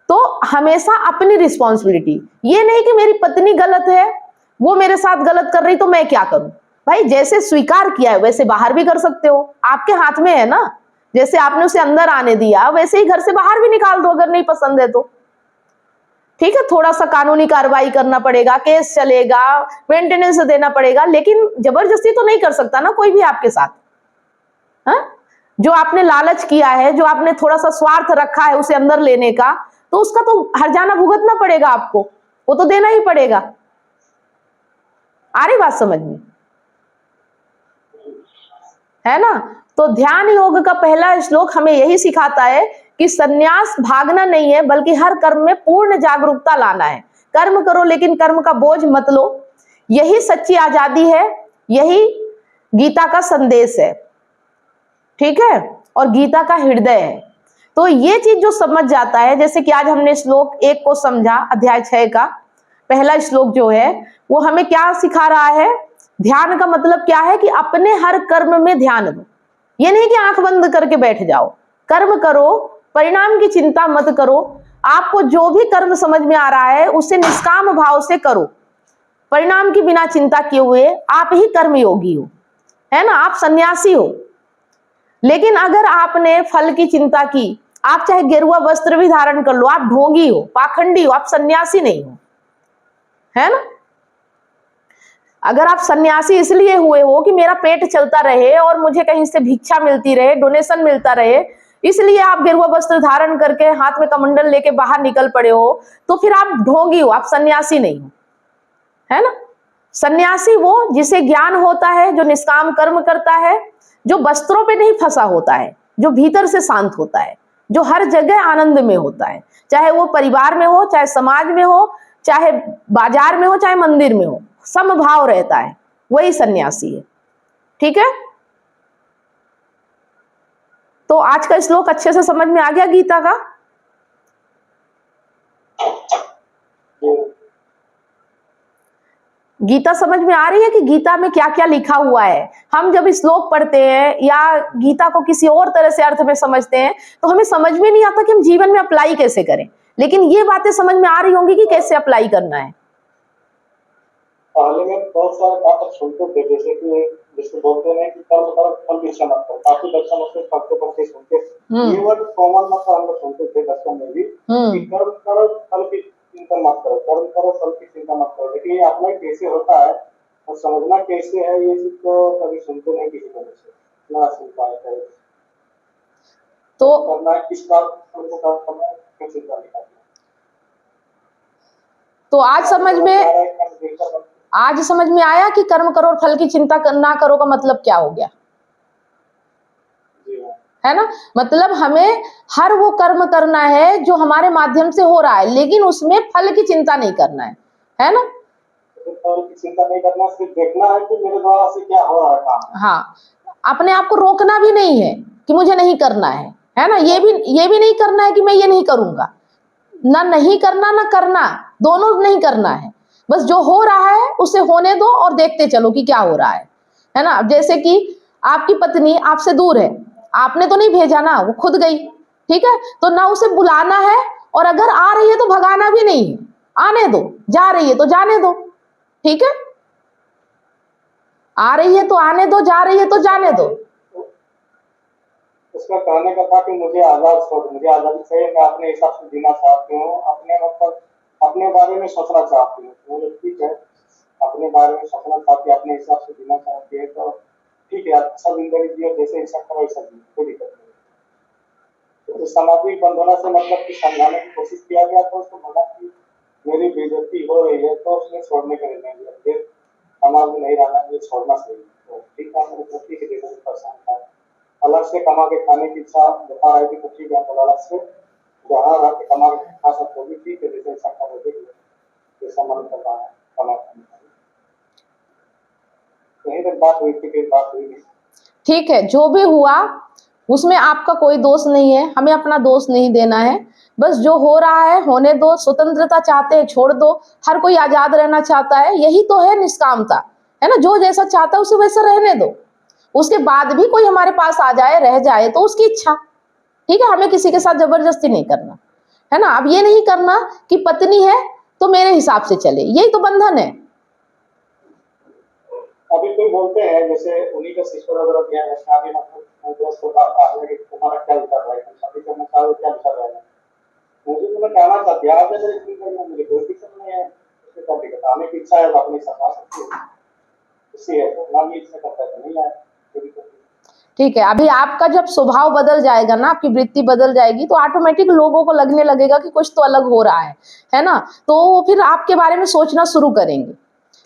तो हमेशा अपनी रिस्पॉन्सिबिलिटी, ये नहीं कि मेरी पत्नी गलत है, वो मेरे साथ गलत कर रही तो मैं क्या करूं। भाई जैसे स्वीकार किया है वैसे बाहर भी कर सकते हो, आपके हाथ में है ना। जैसे आपने उसे अंदर आने दिया वैसे ही घर से बाहर भी निकाल दो अगर नहीं पसंद है तो, ठीक है। थोड़ा सा कानूनी कार्रवाई करना पड़ेगा, केस चलेगा, मेंटेनेंस देना पड़ेगा, लेकिन जबरदस्ती तो नहीं कर सकता ना कोई भी आपके साथ। जो आपने लालच किया है, जो आपने थोड़ा सा स्वार्थ रखा है उसे अंदर लेने का, तो उसका तो हर्जाना भुगतना पड़ेगा आपको, वो तो देना ही पड़ेगा। आ रही बात समझ में, है ना। तो ध्यान योग का पहला श्लोक हमें यही सिखाता है कि संन्यास भागना नहीं है, बल्कि हर कर्म में पूर्ण जागरूकता लाना है। कर्म करो लेकिन कर्म का बोझ मत लो। यही सच्ची आजादी है, यही गीता का संदेश है, ठीक है, और गीता का हृदय है। तो ये चीज जो समझ जाता है, जैसे कि आज हमने श्लोक 1 को समझा, अध्याय 6 का पहला श्लोक जो है वो हमें क्या सिखा रहा है, ध्यान का मतलब क्या है कि अपने हर कर्म में ध्यान दो। ये नहीं कि आंख बंद करके बैठ जाओ, कर्म करो, परिणाम की चिंता मत करो। आपको जो भी कर्म समझ में आ रहा है उसे निष्काम भाव से करो, परिणाम की बिना चिंता किए हुए। आप ही कर्मयोगी हो, है ना, आप सन्यासी हो। लेकिन अगर आपने फल की चिंता की, आप चाहे गेरुआ वस्त्र भी धारण कर लो, आप ढोंगी हो, पाखंडी हो, आप सन्यासी नहीं हो, है ना। अगर आप सन्यासी इसलिए हुए हो कि मेरा पेट चलता रहे और मुझे कहीं से भिक्षा मिलती रहे, डोनेशन मिलता रहे, इसलिए आप गेरुआ वस्त्र धारण करके हाथ में कमंडल लेके बाहर निकल पड़े हो, तो फिर आप ढोंगी हो, आप सन्यासी नहीं हो, है ना। सन्यासी वो जिसे ज्ञान होता है, जो निष्काम कर्म करता है, जो वस्त्रों पे नहीं फंसा होता है, जो भीतर से शांत होता है, जो हर जगह आनंद में होता है, चाहे वो परिवार में हो, चाहे समाज में हो, चाहे बाजार में हो, चाहे मंदिर में हो, समभाव रहता है, वही सन्यासी है, ठीक है। तो आज का श्लोक अच्छे से समझ में आ गया गीता का। गीता समझ में आ रही है कि गीता में क्या क्या लिखा हुआ है। हम जब श्लोक पढ़ते हैं या गीता को किसी और तरह से अर्थ में समझते हैं तो हमें समझ में नहीं आता कि हम जीवन में अप्लाई कैसे करें, लेकिन ये बातें समझ में आ रही होंगी कि कैसे अप्लाई करना है। पहले में बहुत सारे बात सुनते थे, जैसे बोलते हैं कि कर्म करो फल की इच्छा मत करो, काफी दर्शन उसके पढ़ते सुनते, ये वर्ड कॉमन मतलब हम लोग सुनते थे दर्शन में भी कि कर्म करो फल की चिंता मत करो, कर्म करो फल की चिंता मत करो। लेकिन ये अपना कैसे होता है और समझना कैसे है, ये चीज तो कभी सुनते नहीं किसी तरह से, ना सुन पाए। तो करना है किस बात को करना है, क्या चिंता नहीं करना। तो आज समझ में आया कि कर्म करो और फल की चिंता ना करो का मतलब क्या हो गया, है ना। मतलब हमें हर वो कर्म करना है जो हमारे माध्यम से हो रहा है, लेकिन उसमें फल की चिंता नहीं करना है ना। फल की चिंता नहीं करना, सिर्फ देखना है कि मेरे द्वारा से क्या हो रहा है काम। हाँ, अपने आप को रोकना भी नहीं है कि मुझे नहीं करना है ना। ये भी नहीं करना है कि मैं ये नहीं करूंगा, ना नहीं करना ना करना, दोनों नहीं करना है। बस जो हो रहा है उसे होने दो और देखते चलो कि क्या हो रहा है ना। जैसे कि आपकी पत्नी आपसे दूर है, आपने तो नहीं भेजा ना, वो खुद गई, ठीक है, तो ना उसे बुलाना है, और अगर आ रही है तो भगाना भी नहीं है, आने दो, जा रही है तो जाने दो, ठीक है, आ रही है तो आने दो, जा रही है तो जाने दो। उसका कहने का था कि मुझे आजादी चाहिए, मैं अपने हिसाब से जीना चाहती हूँ, अपने मतलब अपने बारे में सोचना चाहती हूँ। वो ठीक है, अपने बारे में सोचना चाहती है, अपने हिसाब से जीना चाहती है, तो ठीक है, अच्छा जिंदगी जियो, जैसे हिस्सा करो वैसा जियो, कोई दिक्कत नहीं। तो सामाजिक बंधनों से मतलब कि समझाने की कोशिश किया गया, तो उसको बोला कि मेरी बेइज्जती हो रही है, तो उसने छोड़ने का निर्णय लिया, फिर समाज में नहीं रहना, ये छोड़ना चाहिए। तो ठीक है, मेरे पति के देखने परेशान था, अलग से कमा के खाने की इच्छा बता रही थी, तो ठीक है, अलग से जहाँ रह के कमा के खा सकते भी, ठीक है, जैसे ऐसा करोगे जैसा मन कर रहा है कमा खाने का। कहीं तक बात हुई थी, फिर बात हुई नहीं। ठीक है, जो भी हुआ उसमें आपका कोई दोष नहीं है, हमें अपना दोष नहीं देना है। बस जो हो रहा है होने दो, स्वतंत्रता चाहते हैं छोड़ दो, हर कोई आजाद रहना चाहता है, यही तो है निष्कामता, है ना। जो जैसा चाहता है उसे वैसा रहने दो, उसके बाद भी कोई हमारे पास आ जाए रह जाए तो उसकी इच्छा, ठीक है, हमें किसी के साथ जबरदस्ती नहीं करना, है ना। अब ये नहीं करना कि पत्नी है तो मेरे हिसाब से चले, यही तो बंधन है। अभी कोई बोलते हैं जैसे उन्हीं का सिस्टर वगैरह किया है, शादी मतलब दोस्त को बात आ गई कि तुम्हारा क्या विचार है, शादी करना चाहो क्या विचार रहेगा। मुझे तो मैं कहना चाहती हूँ, आप अगर इतनी करिए, मुझे कोई दिक्कत नहीं है, उससे क्या दिक्कत, आने की इच्छा है तो अपनी सफा सकती है, इससे है तो ना भी इच्छा करता है तो नहीं आए, कोई दिक्कत नहीं। ठीक है, अभी आपका जब स्वभाव बदल जाएगा ना, आपकी वृत्ति बदल जाएगी, तो ऑटोमेटिक लोगों को लगने लगेगा कि कुछ तो अलग हो रहा है ना, तो वो फिर आपके बारे में सोचना शुरू करेंगे।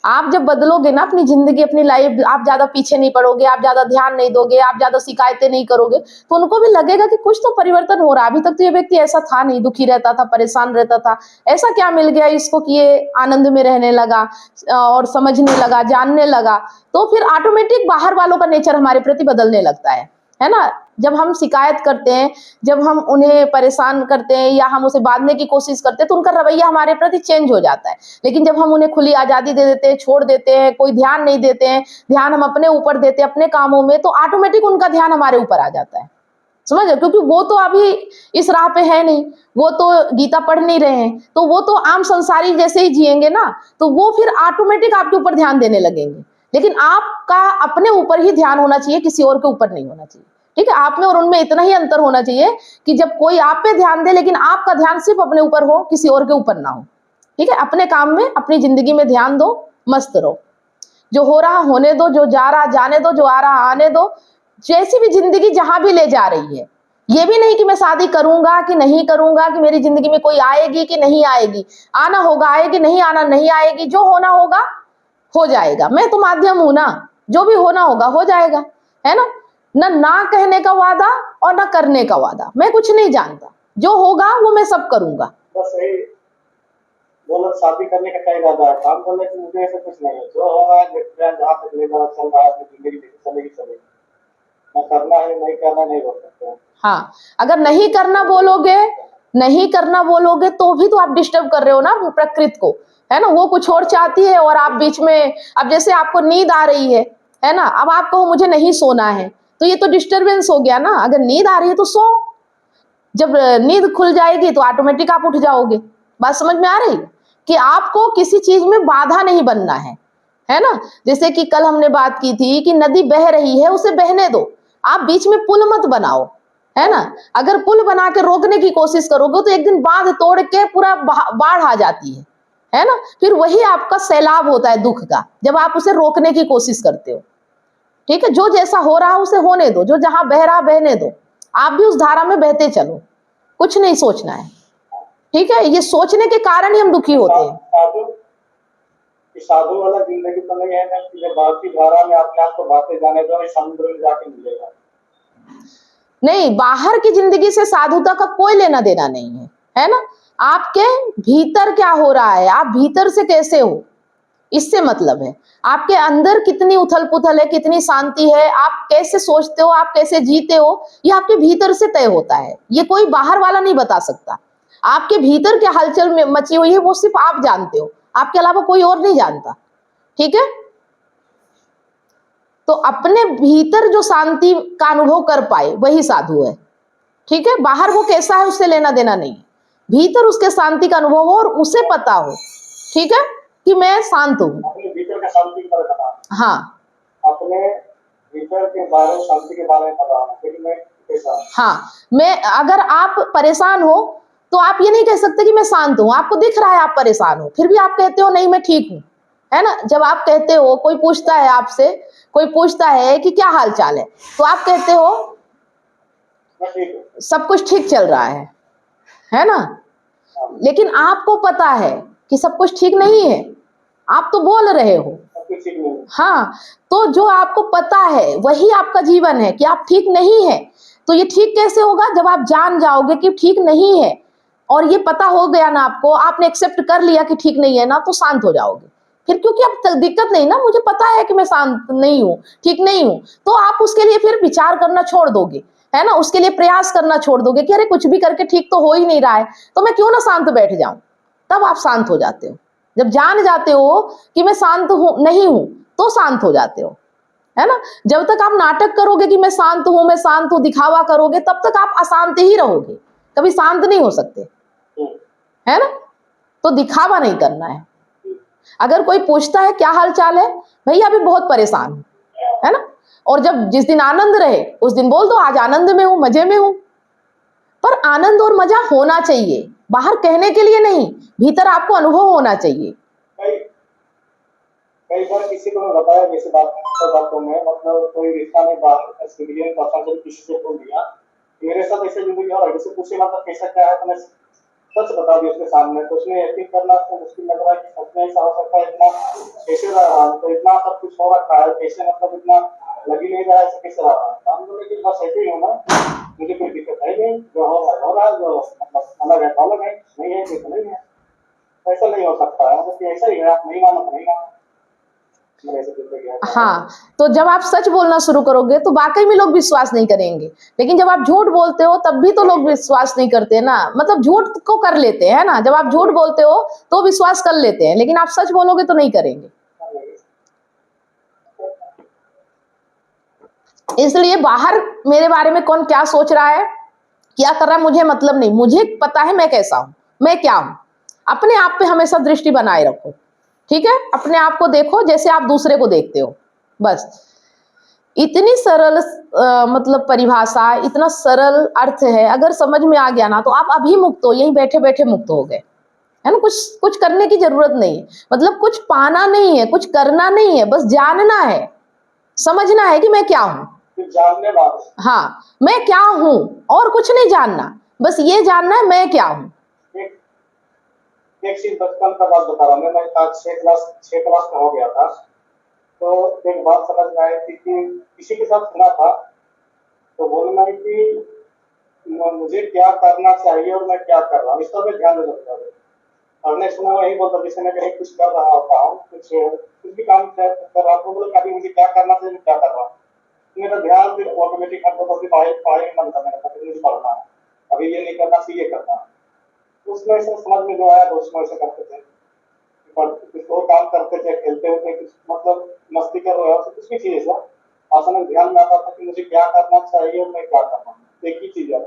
आप जब बदलोगे ना अपनी जिंदगी, अपनी लाइफ, आप ज्यादा पीछे नहीं पड़ोगे, आप ज्यादा ध्यान नहीं दोगे, आप ज्यादा शिकायतें नहीं करोगे, तो उनको भी लगेगा कि कुछ तो परिवर्तन हो रहा है। अभी तक तो ये व्यक्ति ऐसा था नहीं, दुखी रहता था, परेशान रहता था, ऐसा क्या मिल गया इसको कि ये आनंद में रहने लगा और समझने लगा, जानने लगा। तो फिर ऑटोमेटिक बाहर वालों का नेचर हमारे प्रति बदलने लगता है ना। जब हम शिकायत करते हैं, जब हम उन्हें परेशान करते हैं या हम उसे बांधने की कोशिश करते हैं, तो उनका रवैया हमारे प्रति चेंज हो जाता है। लेकिन जब हम उन्हें खुली आजादी दे देते हैं, छोड़ देते हैं, कोई ध्यान नहीं देते हैं, ध्यान हम अपने ऊपर देते हैं, अपने कामों में, तो ऑटोमेटिक उनका ध्यान हमारे ऊपर आ जाता है। समझ रहे? क्योंकि वो तो अभी इस राह पे है नहीं, वो तो गीता पढ़ नहीं रहे हैं, तो वो तो आम संसारी जैसे ही जिएंगे ना, तो वो फिर ऑटोमेटिक आपके ऊपर ध्यान देने लगेंगे। लेकिन आपका अपने ऊपर ही ध्यान होना चाहिए, किसी और के ऊपर नहीं होना चाहिए। ठीक है, आप में और उनमें इतना ही अंतर होना चाहिए कि जब कोई आप पे ध्यान दे, लेकिन आपका ध्यान सिर्फ अपने ऊपर हो, किसी और के ऊपर ना हो। ठीक है, अपने काम में, अपनी जिंदगी में ध्यान दो, मस्त रहो। जो हो रहा होने दो, जो जा रहा जाने दो, जो आ रहा आने दो। जैसी भी जिंदगी जहां भी ले जा रही है, ये भी नहीं कि मैं शादी करूंगा कि नहीं करूंगा, कि मेरी जिंदगी में कोई आएगी कि नहीं आएगी, आना होगा आएगी, नहीं आना नहीं आएगी, जो होना होगा हो जाएगा। मैं तो माध्यम हूं ना, जो भी होना होगा हो जाएगा, है ना। ना कहने का वादा और ना करने का वादा, मैं कुछ नहीं जानता, जो होगा वो मैं सब करूंगा। बस यही बोलो, शादी करने का क्या इरादा है, काम करने की मुझे ऐसा कुछ नहीं है। जो हो रहा है देखते हैं, जहाँ तक ले जा चल रहा है, अपनी जिंदगी चलेगी चलेगी। ना करना है नहीं करना नहीं बोल सकते हैं। हाँ, अगर नहीं करना बोलोगे, नहीं करना बोलोगे तो भी तो आप डिस्टर्ब कर रहे हो ना प्रकृति को, है ना। वो कुछ और चाहती है और आप बीच में, अब जैसे आपको नींद आ रही है ना, अब आप कहो मुझे नहीं सोना है, तो ये तो डिस्टरबेंस हो गया ना। अगर नींद आ रही है तो सो, जब नींद खुल जाएगी तो ऑटोमेटिक आप उठ जाओगे। बात समझ में आ रही? कि आपको किसी चीज में बाधा नहीं बनना है ना। जैसे कि कल हमने बात की थी कि नदी बह रही है, उसे बहने दो, आप बीच में पुल मत बनाओ, है ना। अगर पुल बना के रोकने की कोशिश करोगे तो एक दिन बांध तोड़ के पूरा बाढ़ आ जाती है ना। फिर वही आपका सैलाब होता है दुख का, जब आप उसे रोकने की कोशिश करते हो। ठीक है, जो जैसा हो रहा है उसे होने दो, जो जहां बह रहा बहने दो, आप भी उस धारा में बहते चलो, कुछ नहीं सोचना है। ठीक है, ये सोचने के कारण ही हम दुखी होते हैं। साधु वाला जिंदगी तो नहीं है ना, कि जब बाकी धारा में अपने आप को भागते जाने दो, समुद्र में जाके मिलेगा। नहीं, बाहर की जिंदगी से साधुता का कोई लेना देना नहीं है ना। आपके भीतर क्या हो रहा है, आप भीतर से कैसे हो, इससे मतलब है। आपके अंदर कितनी उथल पुथल है, कितनी शांति है, आप कैसे सोचते हो, आप कैसे जीते हो, ये आपके भीतर से तय होता है। ये कोई बाहर वाला नहीं बता सकता। आपके भीतर क्या हलचल में मची हुई है वो सिर्फ आप जानते हो, आपके अलावा कोई और नहीं जानता। ठीक है, तो अपने भीतर जो शांति का अनुभव कर पाए वही साधु है। ठीक है, बाहर वो कैसा है उससे लेना देना नहीं, भीतर उसके शांति का अनुभव हो और उसे पता हो, ठीक है, कि मैं शांत हूं। अपने भीतर का शांति का पता, हाँ, अपने भीतर के बारे शांति के बारे में पता होना, लेकिन मैं कैसा। हाँ, मैं, अगर आप परेशान हो तो आप ये नहीं कह सकते कि मैं शांत हूं। आपको दिख रहा है आप परेशान हो, फिर भी आप कहते हो नहीं मैं ठीक हूं, है ना। जब आप कहते हो, कोई पूछता है आपसे, कोई पूछता है कि क्या हाल चाल है, तो आप कहते हो सब कुछ ठीक चल रहा है ना। लेकिन आपको पता है कि सब कुछ ठीक नहीं है, आप तो बोल रहे हो। हाँ, तो जो आपको पता है वही आपका जीवन है कि आप ठीक नहीं है। तो ये ठीक कैसे होगा, जब आप जान जाओगे कि ठीक नहीं है, और ये पता हो गया ना आपको, आपने एक्सेप्ट कर लिया कि ठीक नहीं है ना, तो शांत हो जाओगे फिर। क्योंकि अब दिक्कत नहीं ना, मुझे पता है कि मैं शांत नहीं हूँ, ठीक नहीं हूँ, तो आप उसके लिए फिर विचार करना छोड़ दोगे, है ना। उसके लिए प्रयास करना छोड़ दोगे कि अरे कुछ भी करके ठीक तो हो ही नहीं रहा है, तो मैं क्यों ना शांत बैठ जाऊं। तब आप शांत हो जाते हो। जब जान जाते हो कि मैं शांत हूं नहीं हूं, तो शांत हो जाते हो, है ना। जब तक आप नाटक करोगे कि मैं शांत हूं, मैं शांत हूं, दिखावा करोगे, तब तक आप अशांत ही रहोगे, कभी शांत नहीं हो सकते, है ना। तो दिखावा नहीं करना है। अगर कोई पूछता है क्या हाल चाल है, भैया अभी बहुत परेशान हूं, है ना। और जब जिस दिन आनंद रहे उस दिन बोल दो आज आनंद में हूं, मजे में हूं। पर आनंद और मजा होना चाहिए, बाहर कहने के लिए नहीं, भीतर आपको अनुभव होना चाहिए। कई बार किसी को मैं बताया, जैसे बातों में, मतलब कोई रिश्ता में बात एक्सपीरियंस किसी से बोल दिया, मेरे साथ ऐसे जिंदगी हो रहा है, जैसे पूछे मतलब कैसा क्या है, तो मैं सच बता दिया उसके सामने, तो उसने यकीन करना उसको मुश्किल लग रहा है कि सच में ऐसा हो सकता है, इतना कैसे रहा, तो इतना सब कुछ हो रखा है, कैसे मतलब इतना लग ही नहीं रहा है, ऐसे कैसे रहा। तो हम बोले कि बस ऐसे ही होना, मुझे कोई दिक्कत है नहीं, जो हो रहा है, जो मतलब अलग है तो अलग है, नहीं है तो नहीं है, ऐसा नहीं हो सकता है, मतलब कि ऐसा ही है, आप नहीं मानो तो नहीं मानो, मेरे ऐसे दिल पे गया था। हाँ, तो जब आप सच बोलना शुरू करोगे तो वाकई में लोग विश्वास नहीं करेंगे, लेकिन जब आप झूठ बोलते हो तब भी तो लोग विश्वास नहीं करते ना, मतलब झूठ को कर लेते हैं ना, जब आप झूठ बोलते हो तो विश्वास कर लेते हैं, लेकिन आप सच बोलोगे तो नहीं करेंगे। इसलिए बाहर मेरे बारे में कौन क्या सोच रहा है, क्या कर रहा है, मुझे मतलब नहीं, मुझे पता है मैं कैसा हूं, मैं क्या हूं। अपने आप पे हमेशा दृष्टि बनाए रखो, ठीक है, अपने आप को देखो जैसे आप दूसरे को देखते हो, बस। इतनी सरल मतलब परिभाषा, इतना सरल अर्थ है, अगर समझ में आ गया ना तो आप अभी मुक्त हो, यहीं बैठे बैठे मुक्त हो गए, है ना। कुछ कुछ करने की जरूरत नहीं है, मतलब कुछ पाना नहीं है, कुछ करना नहीं है, बस जानना है, समझना है कि मैं क्या हूं। जानने वाले, हाँ, मैं क्या हूं, और कुछ नहीं जानना, बस ये जानना है मैं क्या हूं। एक एक चीज बचपन का बात बता रहा हूँ मैं आज 6 क्लास में हो गया था, तो एक बात समझ में आई थी कि किसी के साथ सुना था, तो बोलना है कि मुझे क्या करना चाहिए और मैं क्या कर रहा हूँ, इस पर मैं ध्यान देना चाहिए। और नेक्स्ट मैं वही बोलता, जैसे मैं कहीं कुछ कर रहा होता हूँ, कुछ भी काम कर रहा हूँ, बोलो अभी मुझे क्या करना चाहिए, मैं क्या कर रहा हूँ, मेरा ध्यान फिर ऑटोमेटिक हटता था, पढ़ाई पढ़ाई में मन करने लगता था, मुझे पढ़ना है, अभी ये नहीं करना चाहिए, ये करना है। उसमें से समझ में जो आया तो उसमें ऐसे करते थे, कुछ और काम करते थे, खेलते होते, कुछ मतलब मस्ती कर रहे हो, कुछ भी चीज है, अचानक ध्यान में आता था कि मुझे क्या करना चाहिए और मैं क्या करना है, एक ही चीज है,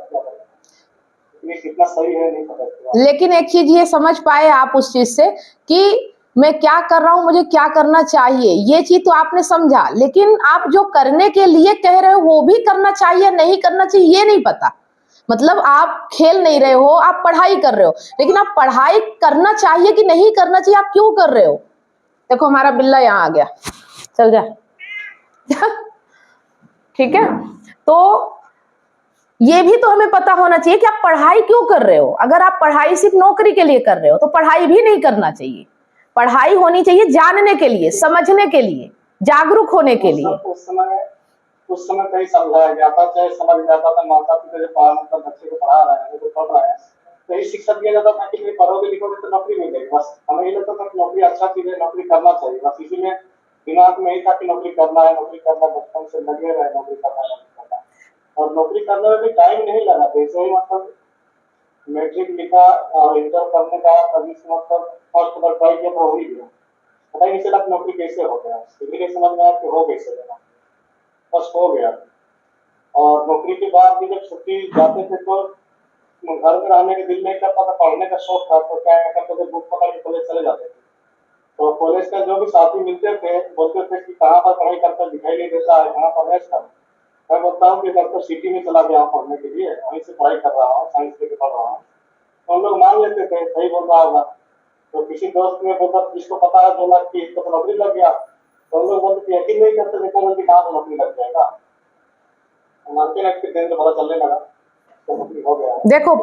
ये कितना सही है नहीं पता। लेकिन एक चीज ये समझ पाए आप उस चीज से कि मैं क्या कर रहा हूं, मुझे क्या करना चाहिए, ये चीज तो आपने समझा, लेकिन आप जो करने के लिए कह रहे हो वो भी करना चाहिए नहीं करना चाहिए ये नहीं पता। मतलब आप खेल नहीं रहे हो, आप पढ़ाई कर रहे हो, लेकिन आप पढ़ाई करना चाहिए कि नहीं करना चाहिए, आप क्यों कर रहे हो। देखो हमारा बिल्ला यहाँ आ गया, चल जा ठीक है, तो ये भी तो हमें पता होना चाहिए कि आप पढ़ाई क्यों कर रहे हो। अगर आप पढ़ाई सिर्फ नौकरी के लिए कर रहे हो तो पढ़ाई भी नहीं करना चाहिए, पढ़ाई होनी चाहिए जानने के लिए, समझने के लिए, जागरूक होने के लिए। उस समय कहीं समझाया गया था, चाहे समझ में आता था, माता पिता जो पढ़ा मतलब बच्चे को पढ़ा रहे हैं, जो पढ़ रहे हैं, तो यही शिक्षा दिया जाता था कि पढ़ोगे लिखोगे तो नौकरी मिल जाएगी, बस हमें ये लगता था कि नौकरी अच्छा चीज है, नौकरी करना चाहिए, बस इसी में दिमाग में यही था कि नौकरी करना है, नौकरी करना, बचपन से लगे रहे नौकरी करना है, नौकरी करना है। और नौकरी करने में भी टाइम नहीं लगा, जैसे ही मतलब मैट्रिक लिखा और इंटर करने का कभी से मतलब फर्स्ट बार ट्राई किया तो हो ही गया, पता ही नहीं चला कि नौकरी कैसे हो गया, फिर नहीं समझ में आया कि हो कैसे गया, बस हो गया। और नौकरी के बाद भी जब छुट्टी जाते थे तो घर में रहने के दिल नहीं करता था, पढ़ने का शौक था, तो क्या करते थे बुक पकड़ के कॉलेज चले जाते थे। तो कॉलेज का जो भी साथी मिलते थे बोलते थे कि कहाँ पर पढ़ाई करता दिखाई नहीं देता है, कहाँ पर रहता। मैं बोलता हूँ कि मैं तो सिटी में चला गया हूँ पढ़ने के लिए, वहीं से पढ़ाई कर रहा हूँ, साइंस लेके पढ़ रहा हूँ। तो हम लोग मान लेते थे सही बोल रहा होगा, तो किसी दोस्त ने बोला जिसको पता है 2 लाख की इसको तो नौकरी लग गया, तो हम लोग बोलते यकीन नहीं करते थे जल्दी कहाँ से नौकरी लग जाएगा, मानते लगते दिन तो पता चलने लगा तो नौकरी हो गया। देखो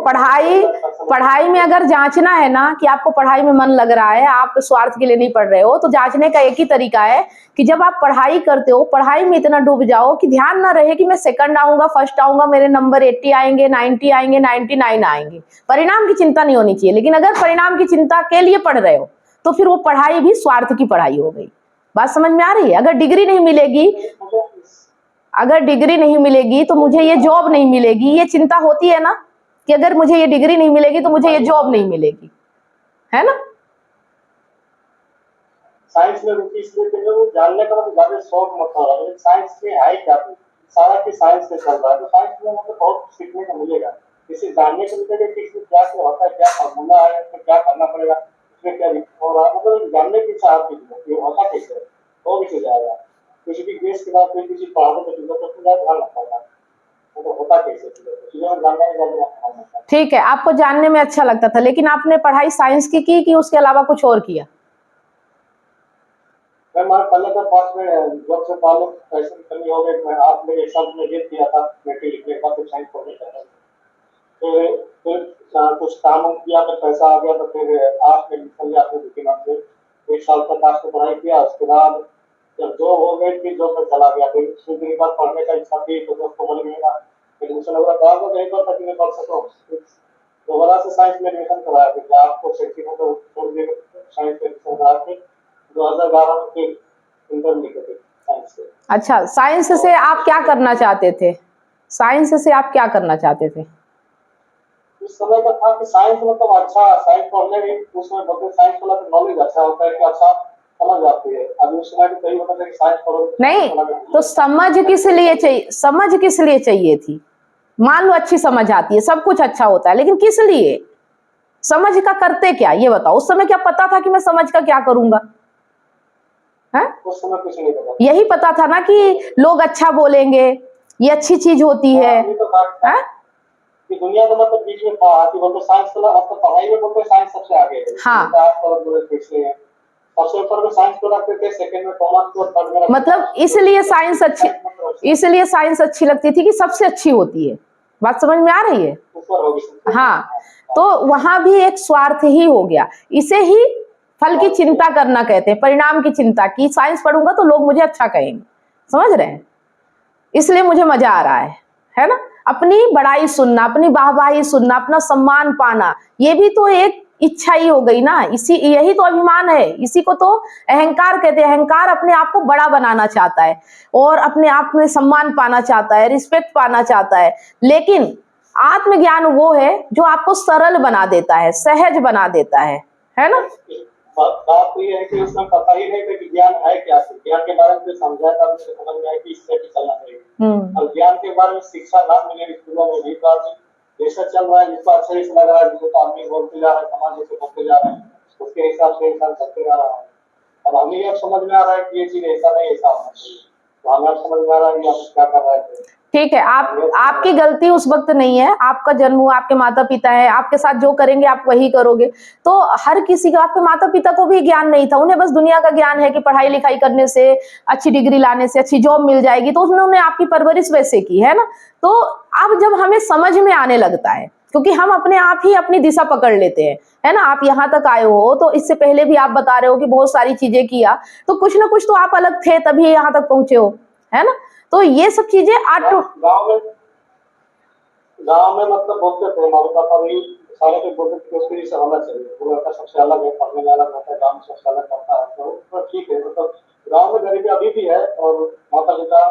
पढ़ाई में अगर जांचना है ना कि आपको पढ़ाई में मन लग रहा है, आप स्वार्थ के लिए नहीं पढ़ रहे हो, तो जांचने का एक ही तरीका है कि जब आप पढ़ाई करते हो पढ़ाई में इतना डूब जाओ कि ध्यान ना रहे कि मैं सेकंड आऊंगा, फर्स्ट आऊंगा, मेरे नंबर 80 आएंगे, 90 आएंगे, 99 आएंगे, परिणाम की चिंता नहीं होनी चाहिए। लेकिन अगर परिणाम की चिंता के लिए पढ़ रहे हो तो फिर वो पढ़ाई भी स्वार्थ की पढ़ाई हो गई। बात समझ में आ रही है। अगर डिग्री नहीं मिलेगी, अगर डिग्री नहीं मिलेगी तो मुझे ये जॉब नहीं मिलेगी, ये चिंता होती है ना कि अगर मुझे ये डिग्री नहीं मिलेगी तो मुझे ये जॉब नहीं मिलेगी, है ना। साइंस में रुचि इसलिए कि वो जानने का मतलब ज्यादा शौक मत हो रहा है, साइंस में है क्या, सारा की साइंस से चल रहा है, तो साइंस में मतलब बहुत सीखने को मिलेगा, इसे जानने को मिलेगा कि इसमें क्या क्या होता है, क्या फॉर्मूला है, इसमें क्या करना पड़ेगा, इसमें क्या हो रहा है, मतलब जानने की इच्छा आपकी ये होता कैसे है, वो भी जाएगा। किसी भी देश के बाद कोई किसी पढ़ाने को चीजों को ध्यान रखता है, मतलब होता कैसे चीजों में जानने में ज्यादा। ठीक है, आपको जानने में अच्छा लगता था, लेकिन आपने पढ़ाई साइंस की कि उसके अलावा कुछ और किया। मैं पहले तो फर्स्ट में जब से ताल्लुक पैसे की कमी हो गई, मैं आप मेरे एक साल में ये किया था मैट्रिक लिखने का, फिर साइंस पढ़ने का। फिर कुछ काम किया, फिर पैसा आ गया, तो फिर आर्ट्स में एडमिशन लिया आपने दूसरी नाम से। 1 साल तक आर्ट्स में पढ़ाई किया, उसके बाद जब जॉब हो गई फिर जॉब में चला गया। फिर कुछ दिन बाद पढ़ने का इच्छा थी तो दोस्तों बोले मेरा एडमिशन वगैरह करा दो कहीं पर ताकि मैं पढ़ सकूँ। दोबारा से साइंस में एडमिशन कराया, फिर आपको सेक्शन में तो छोड़ दिया, साइंस में एडमिशन करा के 2011 में फिर इंटर लिखे थे साइंस से। अच्छा, साइंस से आप क्या करना चाहते थे? साइंस से आप क्या करना चाहते थे? उस समय का था कि साइंस मतलब अच्छा, साइंस पढ़ने में उसमें बोलते साइंस वाला तो नॉलेज अच्छा होता है कि अच्छा समझ आती है। अभी उस समय तो यही होता था कि साइंस पढ़ो नहीं, तो समझ किस लिए चाहिए, समझ किस लिए चाहिए थी? मान लो अच्छी समझ आती है, सब कुछ अच्छा होता है, लेकिन किस लिए? समझ का करते क्या, ये बताओ। उस समय क्या पता था कि मैं समझ का क्या करूंगा? है? उस समय कुछ नहीं पता। यही पता था ना कि लोग अच्छा बोलेंगे, ये अच्छी चीज होती है। ये तो बात है कि दुनिया तो मतलब बीच में था कि बोलते साइंस वाला मतलब पढ़ाई में बोलते साइंस सबसे आगे है। हाँ। आप तो बोले पिछले हैं, सबसे ऊपर में साइंस को रखते थे, सेकंड में कॉमर्स और थर्ड में रखते थे। मतलब इसलिए साइंस अच्छी, इसलिए साइंस अच्छी लगती थी कि सबसे अच्छी होती है। बात समझ में आ रही है? ऊपर हो गई। हाँ, तो वहां भी एक स्वार्थ ही हो गया। इसे ही फल की चिंता करना कहते हैं, परिणाम की चिंता, की साइंस पढ़ूंगा तो लोग मुझे अच्छा कहेंगे। समझ रहे हैं? इसलिए मुझे मजा आ रहा है ना? अपनी बड़ाई सुनना, अपनी वाहवाही सुनना, अपना सम्मान पाना, ये भी तो एक इच्छा ही हो गई ना। इसी, यही तो अभिमान है, इसी को तो अहंकार कहते हैं। अहंकार अपने आप को बड़ा बनाना चाहता है और अपने आप में सम्मान पाना चाहता है, रिस्पेक्ट पाना चाहता है। लेकिन आत्मज्ञान वो है जो आपको सरल बना देता है, सहज बना देता है ना? बात तो ये है कि उसमें पता ही नहीं था कि ज्ञान है क्या। ज्ञान के बारे में समझाया था, मुझे समझ में आया कि इससे भी चलना चाहिए। और ज्ञान के बारे में शिक्षा ना मिले स्कूलों में भी, तो आदमी जैसा चल रहा है, जिसको अच्छा ही लग रहा है, जिसको आदमी बोलते जा रहा है, समाज जैसे बोलते जा रहे हैं, उसके हिसाब से इंसान चलते जा रहा है। अब हमें अब समझ में आ रहा है कि ये चीज ऐसा नहीं, ऐसा होना चाहिए। तो हमें अब समझ में आ रहा है कि आप क्या कर रहे थे। ठीक है, आपकी गलती उस वक्त नहीं है। आपका जन्म हुआ, आपके माता पिता है, आपके साथ जो करेंगे आप वही करोगे। तो हर किसी का, आपके माता पिता को भी ज्ञान नहीं था, उन्हें बस दुनिया का ज्ञान है कि पढ़ाई लिखाई करने से, अच्छी डिग्री लाने से अच्छी जॉब मिल जाएगी, तो उन्होंने आपकी परवरिश वैसे की है ना। तो अब जब हमें समझ में आने लगता है, क्योंकि हम अपने आप ही अपनी दिशा पकड़ लेते हैं, है ना। आप यहाँ तक आए हो तो इससे पहले भी आप बता रहे हो कि बहुत सारी चीजें किया, तो कुछ ना कुछ तो आप अलग थे, तभी यहाँ तक पहुंचे हो, है ना। तो ये सब चीजें गांव में मतलब बोलते थे, हमारे पापा भी सारे के बोलते थे उसके लिए होना चाहिए, वो लड़का सबसे अलग है, पढ़ने में अलग होता है, गांव में सबसे अलग करता है। तो ठीक है, मतलब गांव में गरीबी अभी भी है और माता पिता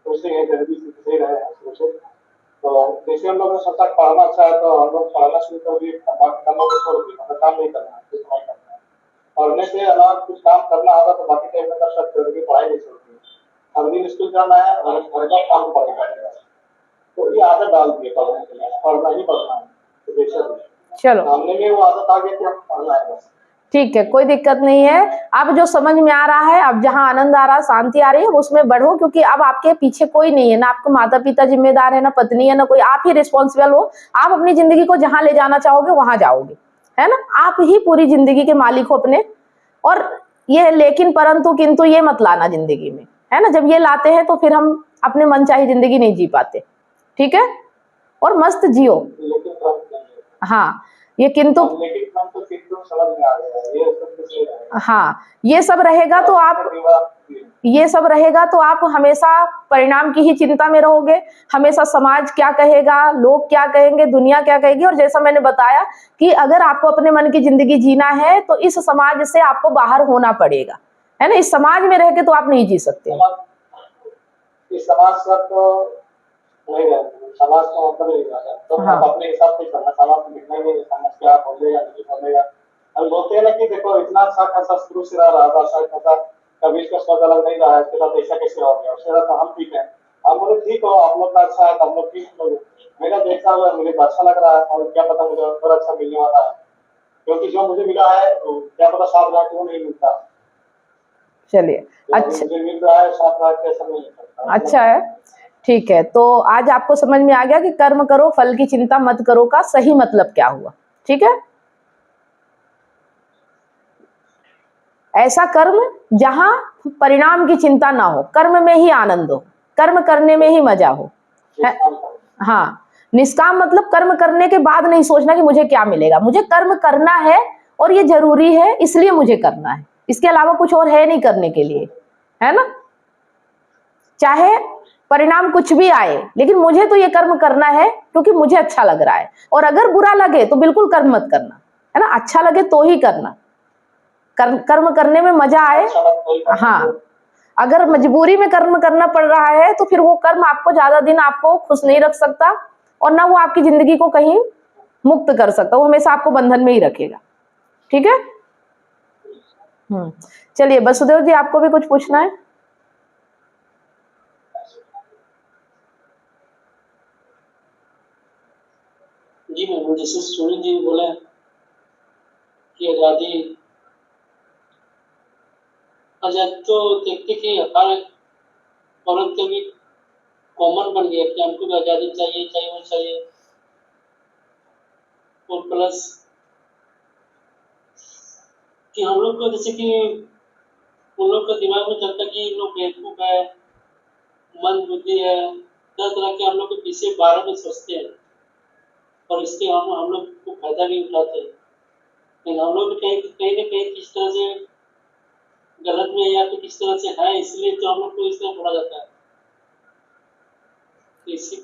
वैसे है, गरीबी से रहे हैं शुरू से। तो जैसे हम लोग ने सोचा पढ़ना अच्छा है तो हम लोग पढ़ना शुरू कर दिए, करना तो छोड़ दिया, मतलब काम नहीं करना है, कुछ नहीं करना है। पढ़ने से अलावा कुछ काम करना होगा तो बाकी टाइम में कर सकते हो, पढ़ाई नहीं छोड़ती है। हर दिन स्कूल जाना है और घर का काम पड़ेगा, तो ये आदत डाल दी पढ़ने के लिए, पढ़ना ही पढ़ना है। तो बेशक चलो हमने में वो आदत आ गई कि हम पढ़ना है बस। ठीक है, कोई दिक्कत नहीं है। अब जो समझ में आ रहा है, अब जहाँ आनंद आ रहा है, शांति आ रही है, उसमें बढ़ो, क्योंकि अब आपके पीछे कोई नहीं है ना। आपको माता पिता जिम्मेदार है, ना पत्नी है, ना कोई। आप ही रिस्पॉन्सिबल हो। आप अपनी जिंदगी को जहां ले जाना चाहोगे वहां जाओगे, है ना। आप ही पूरी जिंदगी के मालिक हो अपने। और ये लेकिन परंतु किंतु ये मत लाना जिंदगी में, है ना। जब ये लाते हैं तो फिर हम अपने मनचाही जिंदगी नहीं जी पाते। ठीक है, और मस्त जियो। हाँ, ये किंतु, हाँ, ये सब रहेगा तो आप, ये सब रहेगा तो आप हमेशा परिणाम की ही चिंता में रहोगे। हमेशा समाज क्या कहेगा, लोग क्या कहेंगे, दुनिया क्या कहेगी। और जैसा मैंने बताया कि अगर आपको अपने मन की जिंदगी जीना है तो इस समाज से आपको बाहर होना पड़ेगा, है ना। इस समाज में रह के तो आप नहीं जी सकते। इस समाज का तो नहीं रहता, समाज का मतलब नहीं रहता, तो हाँ। आप अपने हिसाब से करना, समाज को दिखना नहीं, समाज क्या बोलेगा नहीं बोलेगा। हम बोलते हैं ना कि देखो इतना अच्छा खासा शुरू से रह रहा था, अच्छा खासा, कभी इसका स्वाद अलग नहीं रहा है, इसके साथ ऐसा कैसे हो गया, उसके साथ हम ठीक है। हम बोले ठीक हो, आप लोग का अच्छा है, हम लोग ठीक लोग, मेरा जैसा हुआ मुझे तो अच्छा लग रहा है, और क्या पता मुझे और अच्छा मिलने वाला है, क्योंकि जो मुझे मिला है तो क्या पता 7 लाख वो नहीं मिलता। चलिए, अच्छा, मुझे मिल रहा है 7 लाख कैसा नहीं मिलता। अच्छा है, ठीक है। तो आज आपको समझ में आ गया कि कर्म करो फल की चिंता मत करो का सही मतलब क्या हुआ। ठीक है, ऐसा कर्म जहां परिणाम की चिंता ना हो, कर्म में ही आनंद हो, कर्म करने में ही मजा हो, है। हाँ, निष्काम मतलब कर्म करने के बाद नहीं सोचना कि मुझे क्या मिलेगा, मुझे कर्म करना है और ये जरूरी है इसलिए मुझे करना है, इसके अलावा कुछ और है नहीं करने के लिए, है ना। चाहे परिणाम कुछ भी आए लेकिन मुझे तो ये कर्म करना है क्योंकि मुझे अच्छा लग रहा है, और अगर बुरा लगे तो बिल्कुल कर्म मत करना, है ना। अच्छा लगे तो ही करना, कर्म करने में मजा आए। हाँ, अगर मजबूरी में कर्म करना पड़ रहा है तो फिर वो कर्म आपको ज्यादा दिन आपको खुश नहीं रख सकता और ना वो आपकी जिंदगी को कहीं मुक्त कर सकता, वो हमेशा आपको बंधन में ही रखेगा। ठीक है। चलिए वसुदेव जी, आपको भी कुछ पूछना है? जी मैम, जैसे सुनील जी बोले कि आजादी तो देखते कि हर औरत के भी कॉमन बन गया कि हमको भी आजादी चाहिए, चाहिए वो चाहिए। और प्लस कि हम लोग को जैसे कि उन लोग का दिमाग में चलता कि इन लोग बेवकूफ है, मंद बुद्धि है, तरह तरह के हम लोग के पीछे बारे में सोचते हैं और इसके हम लोग को फायदा भी उठाते हैं। लेकिन हम लोग कहीं कहीं न कहीं किस तरह से गलत में या फिर किस तरह से है, इसलिए तो हम लोग को इस तरह बोला जाता है। तो इसी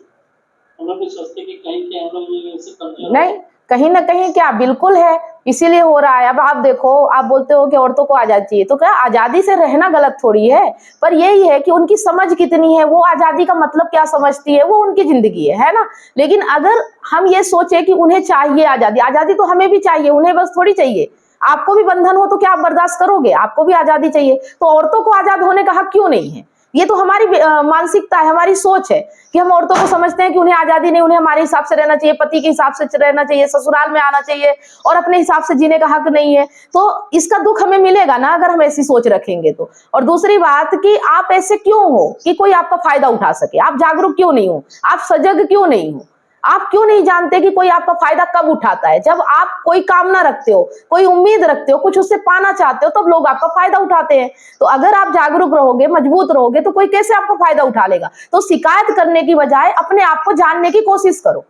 हम लोग भी सोचते कि कहीं के हम लोग इससे कमजोर नहीं, कहीं ना कहीं क्या बिल्कुल है, इसीलिए हो रहा है। अब आप देखो, आप बोलते हो कि औरतों को आजादी चाहिए, तो क्या आजादी से रहना गलत थोड़ी है, पर यही है कि उनकी समझ कितनी है, वो आजादी का मतलब क्या समझती है, वो उनकी जिंदगी है ना। लेकिन अगर हम ये सोचे कि उन्हें चाहिए आजादी, आजादी तो हमें भी चाहिए, उन्हें बस थोड़ी चाहिए। आपको भी बंधन हो तो क्या आप बर्दाश्त करोगे? आपको भी आजादी चाहिए, तो औरतों को आजाद होने का हक क्यों नहीं है? ये तो हमारी मानसिकता है, हमारी सोच है कि हम औरतों को समझते हैं कि उन्हें आजादी नहीं, उन्हें हमारे हिसाब से रहना चाहिए, पति के हिसाब से रहना चाहिए, ससुराल में आना चाहिए और अपने हिसाब से जीने का हक नहीं है। तो इसका दुख हमें मिलेगा ना अगर हम ऐसी सोच रखेंगे तो। और दूसरी बात कि आप ऐसे क्यों हो कि कोई आपका फायदा उठा सके, आप जागरूक क्यों नहीं हो, आप सजग क्यों नहीं हो, आप क्यों नहीं जानते कि कोई आपका फायदा कब उठाता है? जब आप कोई कामना रखते हो, कोई उम्मीद रखते हो, कुछ उससे पाना चाहते हो, तब लोग आपका फायदा उठाते हैं। तो अगर आप जागरूक रहोगे, मजबूत रहोगे, तो कोई कैसे आपका फायदा उठा लेगा? तो शिकायत करने की बजाय अपने आप को जानने की कोशिश करो,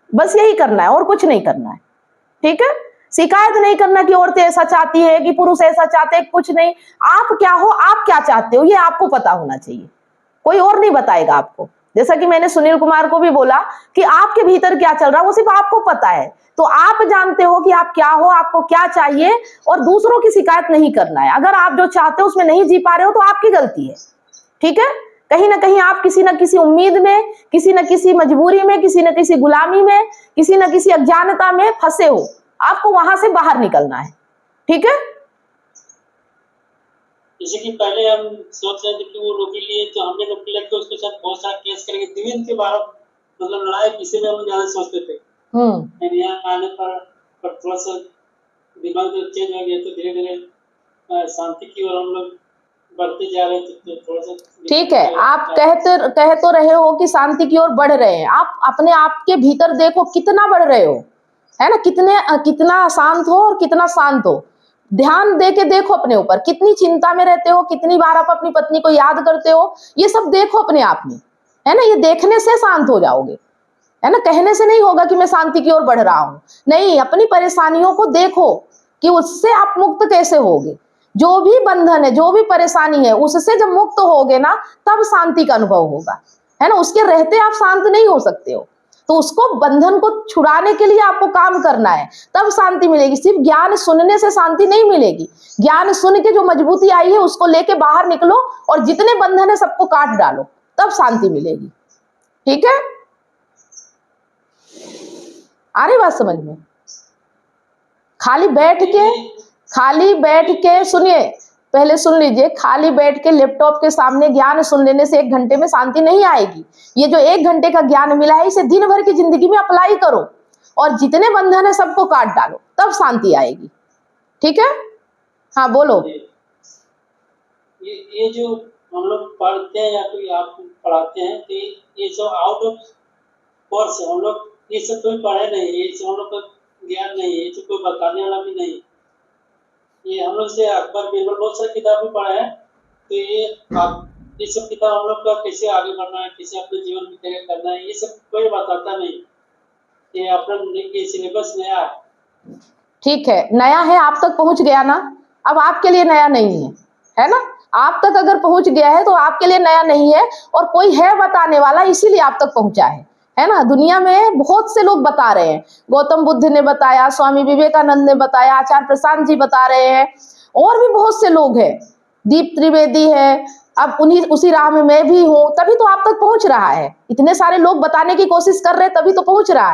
बस यही करना है और कुछ नहीं करना है। ठीक है। शिकायत नहीं करना कि औरतें ऐसा चाहती है कि पुरुष ऐसा चाहते हैं, कुछ नहीं। आप क्या हो, आप क्या चाहते हो, ये आपको पता होना चाहिए, कोई और नहीं बताएगा आपको। जैसा कि मैंने सुनील कुमार को भी बोला कि आपके भीतर क्या चल रहा है वो सिर्फ आपको पता है, तो आप जानते हो कि आप क्या हो, आपको क्या चाहिए, और दूसरों की शिकायत नहीं करना है। अगर आप जो चाहते हो उसमें नहीं जी पा रहे हो तो आपकी गलती है। ठीक है। कहीं ना कहीं आप किसी न किसी उम्मीद में, किसी न किसी मजबूरी में, किसी न किसी गुलामी में, किसी न किसी अज्ञानता में फंसे हो, आपको वहां से बाहर निकलना है। ठीक है। जैसे कि पहले हम सोच रहे थे कि वो नौकरी लिए तो हमने नौकरी लग के उसके साथ बहुत सारा केस करेंगे, दिन के बाद मतलब लड़ाई किसी में हम ज्यादा सोचते थे। लेकिन यहाँ आने पर थोड़ा सा दिमाग जब चेंज हो गया तो धीरे धीरे शांति की ओर हम लोग बढ़ते जा रहे थे। तो थोड़ा सा ठीक है, आप कह तो रहे हो कि शांति की ओर बढ़ रहे हैं, आप अपने आप के भीतर देखो कितना बढ़ रहे हो, है ना। कितना शांत हो और कितना शांत हो, ध्यान दे के देखो अपने ऊपर, कितनी चिंता में रहते हो, कितनी बार आप अपनी पत्नी को याद करते हो, ये सब देखो अपने आप में, है ना। ये देखने से शांत हो जाओगे, है ना। कहने से नहीं होगा कि मैं शांति की ओर बढ़ रहा हूं, नहीं। अपनी परेशानियों को देखो कि उससे आप मुक्त कैसे होगे। जो भी बंधन है, जो भी परेशानी है, उससे जब मुक्त होगे ना, तब शांति का अनुभव होगा, है ना। उसके रहते आप शांत नहीं हो सकते हो, तो उसको बंधन को छुड़ाने के लिए आपको काम करना है, तब शांति मिलेगी। सिर्फ ज्ञान सुनने से शांति नहीं मिलेगी, ज्ञान सुन के जो मजबूती आई है उसको लेके बाहर निकलो और जितने बंधन है सबको काट डालो, तब शांति मिलेगी। ठीक है। आ रही बात समझ में? खाली बैठ के सुनिए, पहले सुन लीजिए, खाली बैठ के लैपटॉप के सामने ज्ञान सुन लेने से 1 घंटे में शांति नहीं आएगी। ये जो 1 घंटे का ज्ञान मिला है, इसे दिन भर की जिंदगी में अप्लाई करो और जितने बंधन है सबको काट डालो, तब शांति आएगी। ठीक है। हाँ बोलो। ये जो हम लोग पढ़ते हैं या फिर आप पढ़ाते हैं, तो ये सब आउट ऑफ कोर्स है, हम लोग ये सब कोई पढ़े नहीं, ये सब हम लोग का ज्ञान नहीं है, ये सब कोई बताने वाला भी नहीं। ये हम लोग से अकबर बीरबल बहुत सारी किताबें पढ़े हैं, तो ये आप ये सब किताब हम लोग का कैसे आगे बढ़ना है, कैसे अपने जीवन में तय करना है, ये सब कोई बताता नहीं। ये अपना ये सिलेबस नया है। ठीक है, नया है, आप तक पहुंच गया ना, अब आपके लिए नया नहीं है ना। आप तक अगर पहुंच गया है तो आपके लिए नया नहीं है, और कोई है बताने वाला, इसीलिए आप तक पहुंचा है ना। दुनिया में बहुत से लोग बता रहे हैं, गौतम बुद्ध ने बताया, स्वामी विवेकानंद ने बताया, आचार्य प्रशांत जी बता रहे हैं, और भी बहुत से लोग हैं, दीप त्रिवेदी है, अब उन्हीं उसी राह में मैं भी हूं, तभी तो आप तक पहुंच रहा है। इतने सारे लोग बताने की कोशिश कर रहे हैं, तभी तो पहुंच रहा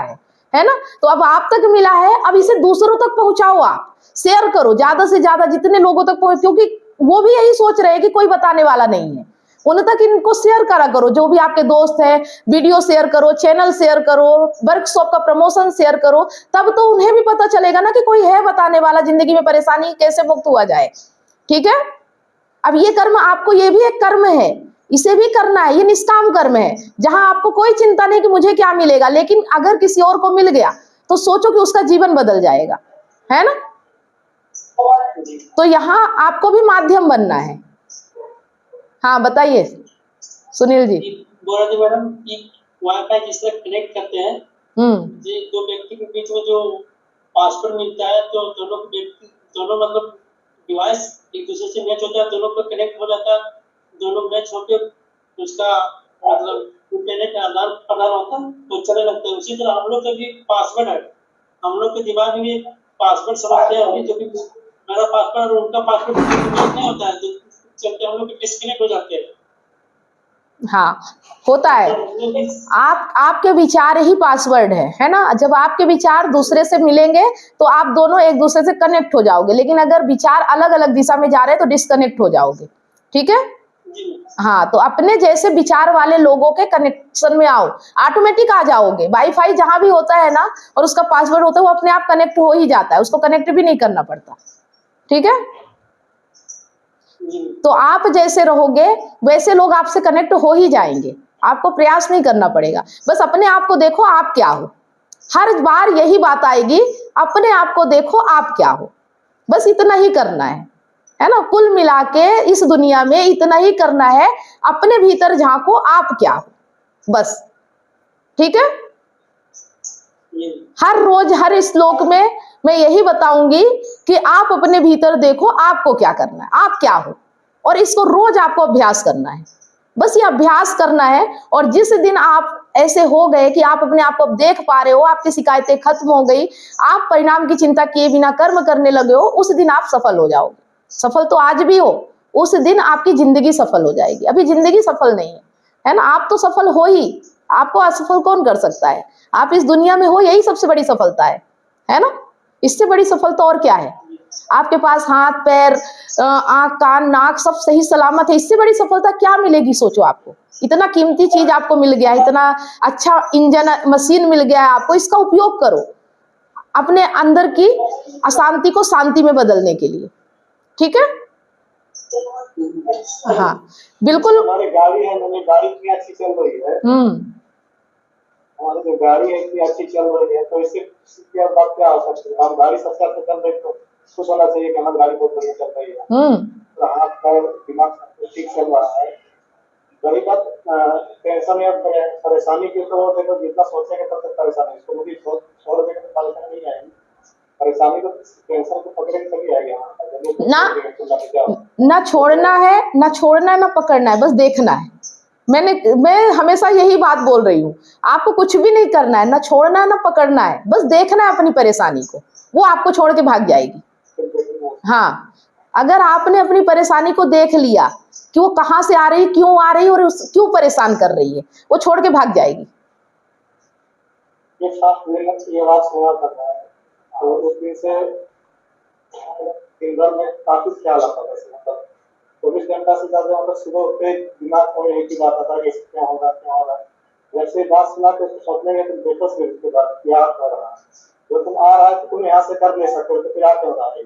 है ना। तो अब आप तक मिला है, अब इसे दूसरों तक पहुंचाओ, आप शेयर करो ज्यादा से ज्यादा, जितने लोगों तक पहुंच, क्योंकि वो भी यही सोच रहे हैं कि कोई बताने वाला नहीं है, उन तक इनको शेयर करा करो। जो भी आपके दोस्त हैं, वीडियो शेयर करो, चैनल शेयर करो, वर्कशॉप का प्रमोशन शेयर करो, तब तो उन्हें भी पता चलेगा ना कि कोई है बताने वाला, जिंदगी में परेशानी कैसे मुक्त हुआ जाए। ठीक है, अब ये कर्म आपको, ये भी एक कर्म है, इसे भी करना है, ये निष्काम कर्म है, जहां आपको कोई चिंता नहीं कि मुझे क्या मिलेगा, लेकिन अगर किसी और को मिल गया तो सोचो कि उसका जीवन बदल जाएगा, है ना। तो यहाँ आपको भी माध्यम बनना है। हाँ बताइए सुनील जी। बोला जी मैडम कि वाईफाई जिस तरह कनेक्ट करते हैं, जी दो व्यक्ति के बीच में जो पासवर्ड मिलता है, तो दोनों व्यक्ति, दोनों मतलब डिवाइस एक दूसरे से मैच होता है, दोनों पर कनेक्ट हो जाता है, दोनों मैच होकर उसका मतलब इंटरनेट आदान प्रदान होता है तो चलने लगता है। उसी तरह हम लोग का भी पासवर्ड है, हम लोग के दिमाग में पासवर्ड समझते हैं, जो कि मेरा पासवर्ड और उनका पासवर्ड नहीं होता है, तो चलते हम लोग डिस्कनेक्ट हो जाते हैं। हाँ होता है, आपके विचार ही पासवर्ड है ना। जब आपके विचार दूसरे से मिलेंगे तो आप दोनों एक दूसरे से कनेक्ट हो जाओगे, लेकिन अगर विचार अलग अलग दिशा में जा रहे हैं तो डिस्कनेक्ट हो जाओगे। ठीक है, हाँ, तो अपने जैसे विचार वाले लोगों के कनेक्शन में आओ, ऑटोमेटिक आ जाओगे। वाईफाई जहां भी होता है ना और उसका पासवर्ड होता है, वो अपने आप कनेक्ट हो ही जाता है, उसको कनेक्ट भी नहीं करना पड़ता। ठीक है, तो आप जैसे रहोगे वैसे लोग आपसे कनेक्ट हो ही जाएंगे, आपको प्रयास नहीं करना पड़ेगा। बस अपने आप को देखो आप क्या हो, हर बार यही बात आएगी, अपने आप को देखो आप क्या हो, बस इतना ही करना है ना। कुल मिला के इस दुनिया में इतना ही करना है, अपने भीतर झांको आप क्या हो, बस। ठीक है, हर रोज हर श्लोक में मैं यही बताऊंगी कि आप अपने भीतर देखो आपको क्या करना है, आप क्या हो, और इसको रोज आपको अभ्यास करना है, बस ये अभ्यास करना है। और जिस दिन आप ऐसे हो गए कि आप अपने आप को देख पा रहे हो, आपकी शिकायतें खत्म हो गई, आप परिणाम की चिंता किए बिना कर्म करने लगे हो, उस दिन आप सफल हो जाओगे। सफल तो आज भी हो, उस दिन आपकी जिंदगी सफल हो जाएगी। अभी जिंदगी सफल नहीं है ना, आप तो सफल हो ही, आपको असफल कौन कर सकता है। आप इस दुनिया में हो, यही सबसे बड़ी सफलता है ना। इससे बड़ी सफलता और क्या है। आपके पास हाथ पैर आंख कान नाक सब सही सलामत है, इससे बड़ी सफलता क्या मिलेगी। सोचो, आपको इतना कीमती चीज आपको मिल गया, इतना अच्छा इंजन मशीन मिल गया है आपको, इसका उपयोग करो अपने अंदर की अशांति को शांति में बदलने के लिए। ठीक है, हाँ बिल्कुल। हमारी गाड़ी है, हमारी गाड़ी इतनी अच्छी चल रही है, हमारी जो गाड़ी है इतनी अच्छी चल रही है, तो इससे बात क्या हो सकती है। हम गाड़ी सबसे अच्छे चल रही है तो खुश होना चाहिए कि हमारी गाड़ी बहुत बढ़िया चल रही है, तो हाथ पैर दिमाग ठीक चल रहा है। वही बात टेंशन या परेशानी की तो देखो, जितना सोचेंगे तब तक परेशानी, इसको मुझे छोड़ देंगे तो परेशानी नहीं आएगी, परेशानी तो टेंशन को पकड़े तभी आएगी ना छोड़ना है ना छोड़ना है ना पकड़ना है, बस देखना है। मैं हमेशा यही बात बोल रही हूँ, आपको कुछ भी नहीं करना है, ना छोड़ना है ना पकड़ना है, बस देखना है अपनी परेशानी को, वो आपको छोड़ के भाग जाएगी। हाँ, अगर आपने अपनी परेशानी को देख लिया कि वो कहाँ से आ रही, क्यों आ रही और क्यों परेशान कर रही है, वो छोड़ के भाग जाएगी। ये बात सुना करता है तो उस दिन से दिन भर में काफी ख्याल आता है, मतलब 24 घंटा से ज्यादा, मतलब सुबह उठते दिमाग में एक ही बात आता है कि क्या होगा क्या होगा। जैसे बात सुना के सोचने में तुम देखो फिर उसके बाद क्या हो रहा है, जो तुम आ रहा है तो तुम यहाँ से कर नहीं सकते, तो फिर आके होना है,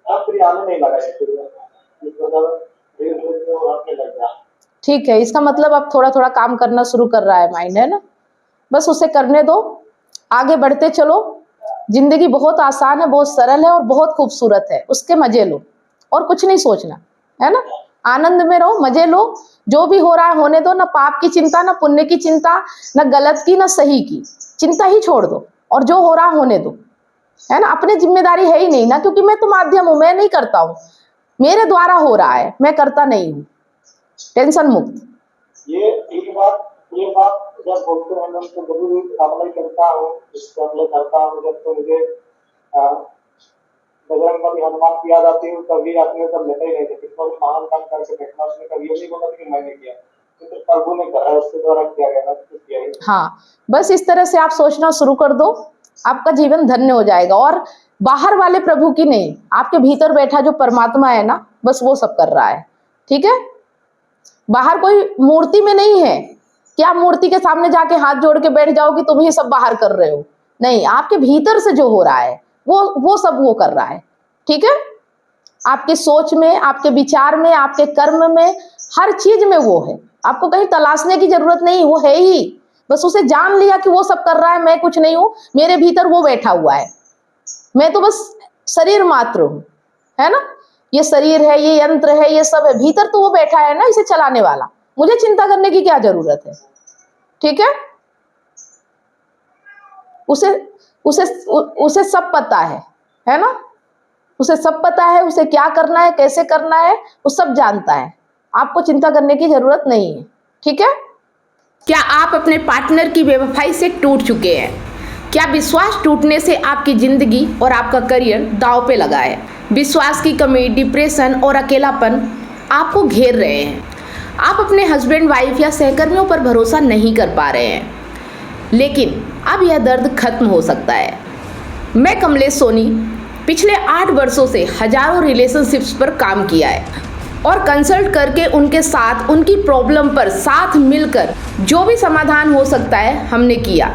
अब फिर आने नहीं लगा है। ठीक है, इसका मतलब अब थोड़ा थोड़ा काम करना शुरू कर रहा है माइंड, है ना। बस उसे करने दो, आगे बढ़ते चलो। जिंदगी बहुत आसान है, बहुत सरल है और बहुत खूबसूरत है, उसके मजे लो और कुछ नहीं सोचना, है ना। आनंद में रहो, मजे लो, जो भी हो रहा है होने दो, ना पाप की चिंता, ना पुण्य की चिंता, ना गलत की, ना सही की चिंता ही छोड़ दो और जो हो रहा होने दो, है ना। अपनी जिम्मेदारी है ही नहीं ना, क्योंकि मैं तो माध्यम हूं, मैं नहीं करता हूं, मेरे द्वारा हो रहा है, मैं करता नहीं हूं। टेंशन मुक्त। ये बात जब बोलते हैं हम तो जब भी अप्लाई करता हूँ, इसको अप्लाई करता हूँ जब तो मुझे बजरंग बली हनुमान की याद आती है, कभी अपने सब लेते ही नहीं थे, कितना भी महान काम करके बैठना, उसने कभी ये नहीं बोला कि मैंने किया, तो प्रभु ने कहा उसके द्वारा किया गया, तो किया ही। हाँ, बस इस तरह से आप सोचना शुरू कर दो, आपका जीवन धन्य हो जाएगा। और बाहर वाले प्रभु की नहीं, आपके भीतर बैठा जो परमात्मा है ना, बस वो सब कर रहा है, ठीक है। बाहर कोई मूर्ति में नहीं है कि आप मूर्ति के सामने जाके हाथ जोड़ के बैठ जाओ कि तुम ही सब बाहर कर रहे हो, नहीं, आपके भीतर से जो हो रहा है वो सब वो कर रहा है, ठीक है। आपके सोच में, आपके विचार में, आपके कर्म में, हर चीज में वो है, आपको कहीं तलाशने की जरूरत नहीं, वो है ही, बस उसे जान लिया कि वो सब कर रहा है, मैं कुछ नहीं हूं, मेरे भीतर वो बैठा हुआ है, मैं तो बस शरीर मात्र हूं, है ना। ये शरीर है, ये यंत्र है, ये सब है, भीतर तो वो बैठा है ना इसे चलाने वाला, मुझे चिंता करने की क्या जरूरत है, ठीक है। उसे सब पता है ना, उसे सब पता है, उसे क्या करना है, कैसे करना है, वो सब जानता है, आपको चिंता करने की जरूरत नहीं है, ठीक है। क्या आप अपने पार्टनर की बेवफाई से टूट चुके हैं? क्या विश्वास टूटने से आपकी जिंदगी और आपका करियर दांव पे लगा है? विश्वास की कमी, डिप्रेशन और अकेलापन आपको घेर रहे हैं। आप अपने हस्बैंड, वाइफ या सहकर्मियों पर भरोसा नहीं कर पा रहे हैं, लेकिन अब यह दर्द खत्म हो सकता है। मैं कमलेश सोनी पिछले 8 वर्षों से हजारों रिलेशनशिप्स पर काम किया है और कंसल्ट करके उनके साथ उनकी प्रॉब्लम पर साथ मिलकर जो भी समाधान हो सकता है हमने किया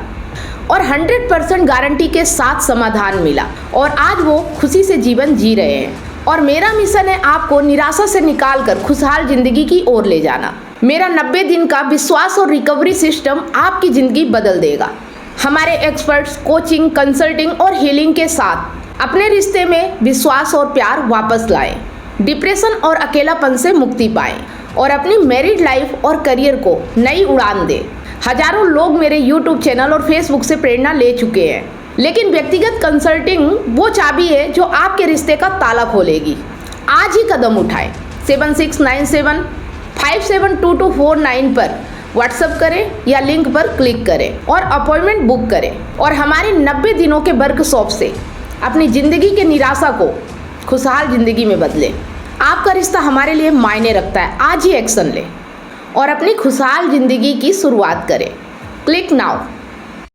और 100% गारंटी के साथ समाधान मिला और आज वो खुशी से जीवन जी रहे हैं। और मेरा मिशन है आपको निराशा से निकालकर खुशहाल जिंदगी की ओर ले जाना। मेरा 90 दिन का विश्वास और रिकवरी सिस्टम आपकी जिंदगी बदल देगा। हमारे एक्सपर्ट्स कोचिंग, कंसल्टिंग और हीलिंग के साथ अपने रिश्ते में विश्वास और प्यार वापस लाएं, डिप्रेशन और अकेलापन से मुक्ति पाएं और अपनी मैरिड लाइफ और करियर को नई उड़ान दें। हजारों लोग मेरे YouTube चैनल और Facebook से प्रेरणा ले चुके हैं, लेकिन व्यक्तिगत कंसल्टिंग वो चाबी है जो आपके रिश्ते का ताला खोलेगी। आज ही कदम उठाएं। 7697572249 पर व्हाट्सएप करें या लिंक पर क्लिक करें और अपॉइंटमेंट बुक करें और हमारे 90 दिनों के वर्कशॉप से अपनी ज़िंदगी के निराशा को खुशहाल ज़िंदगी में बदलें। आपका रिश्ता हमारे लिए मायने रखता है। आज ही एक्शन लें और अपनी खुशहाल ज़िंदगी की शुरुआत करें। Click now.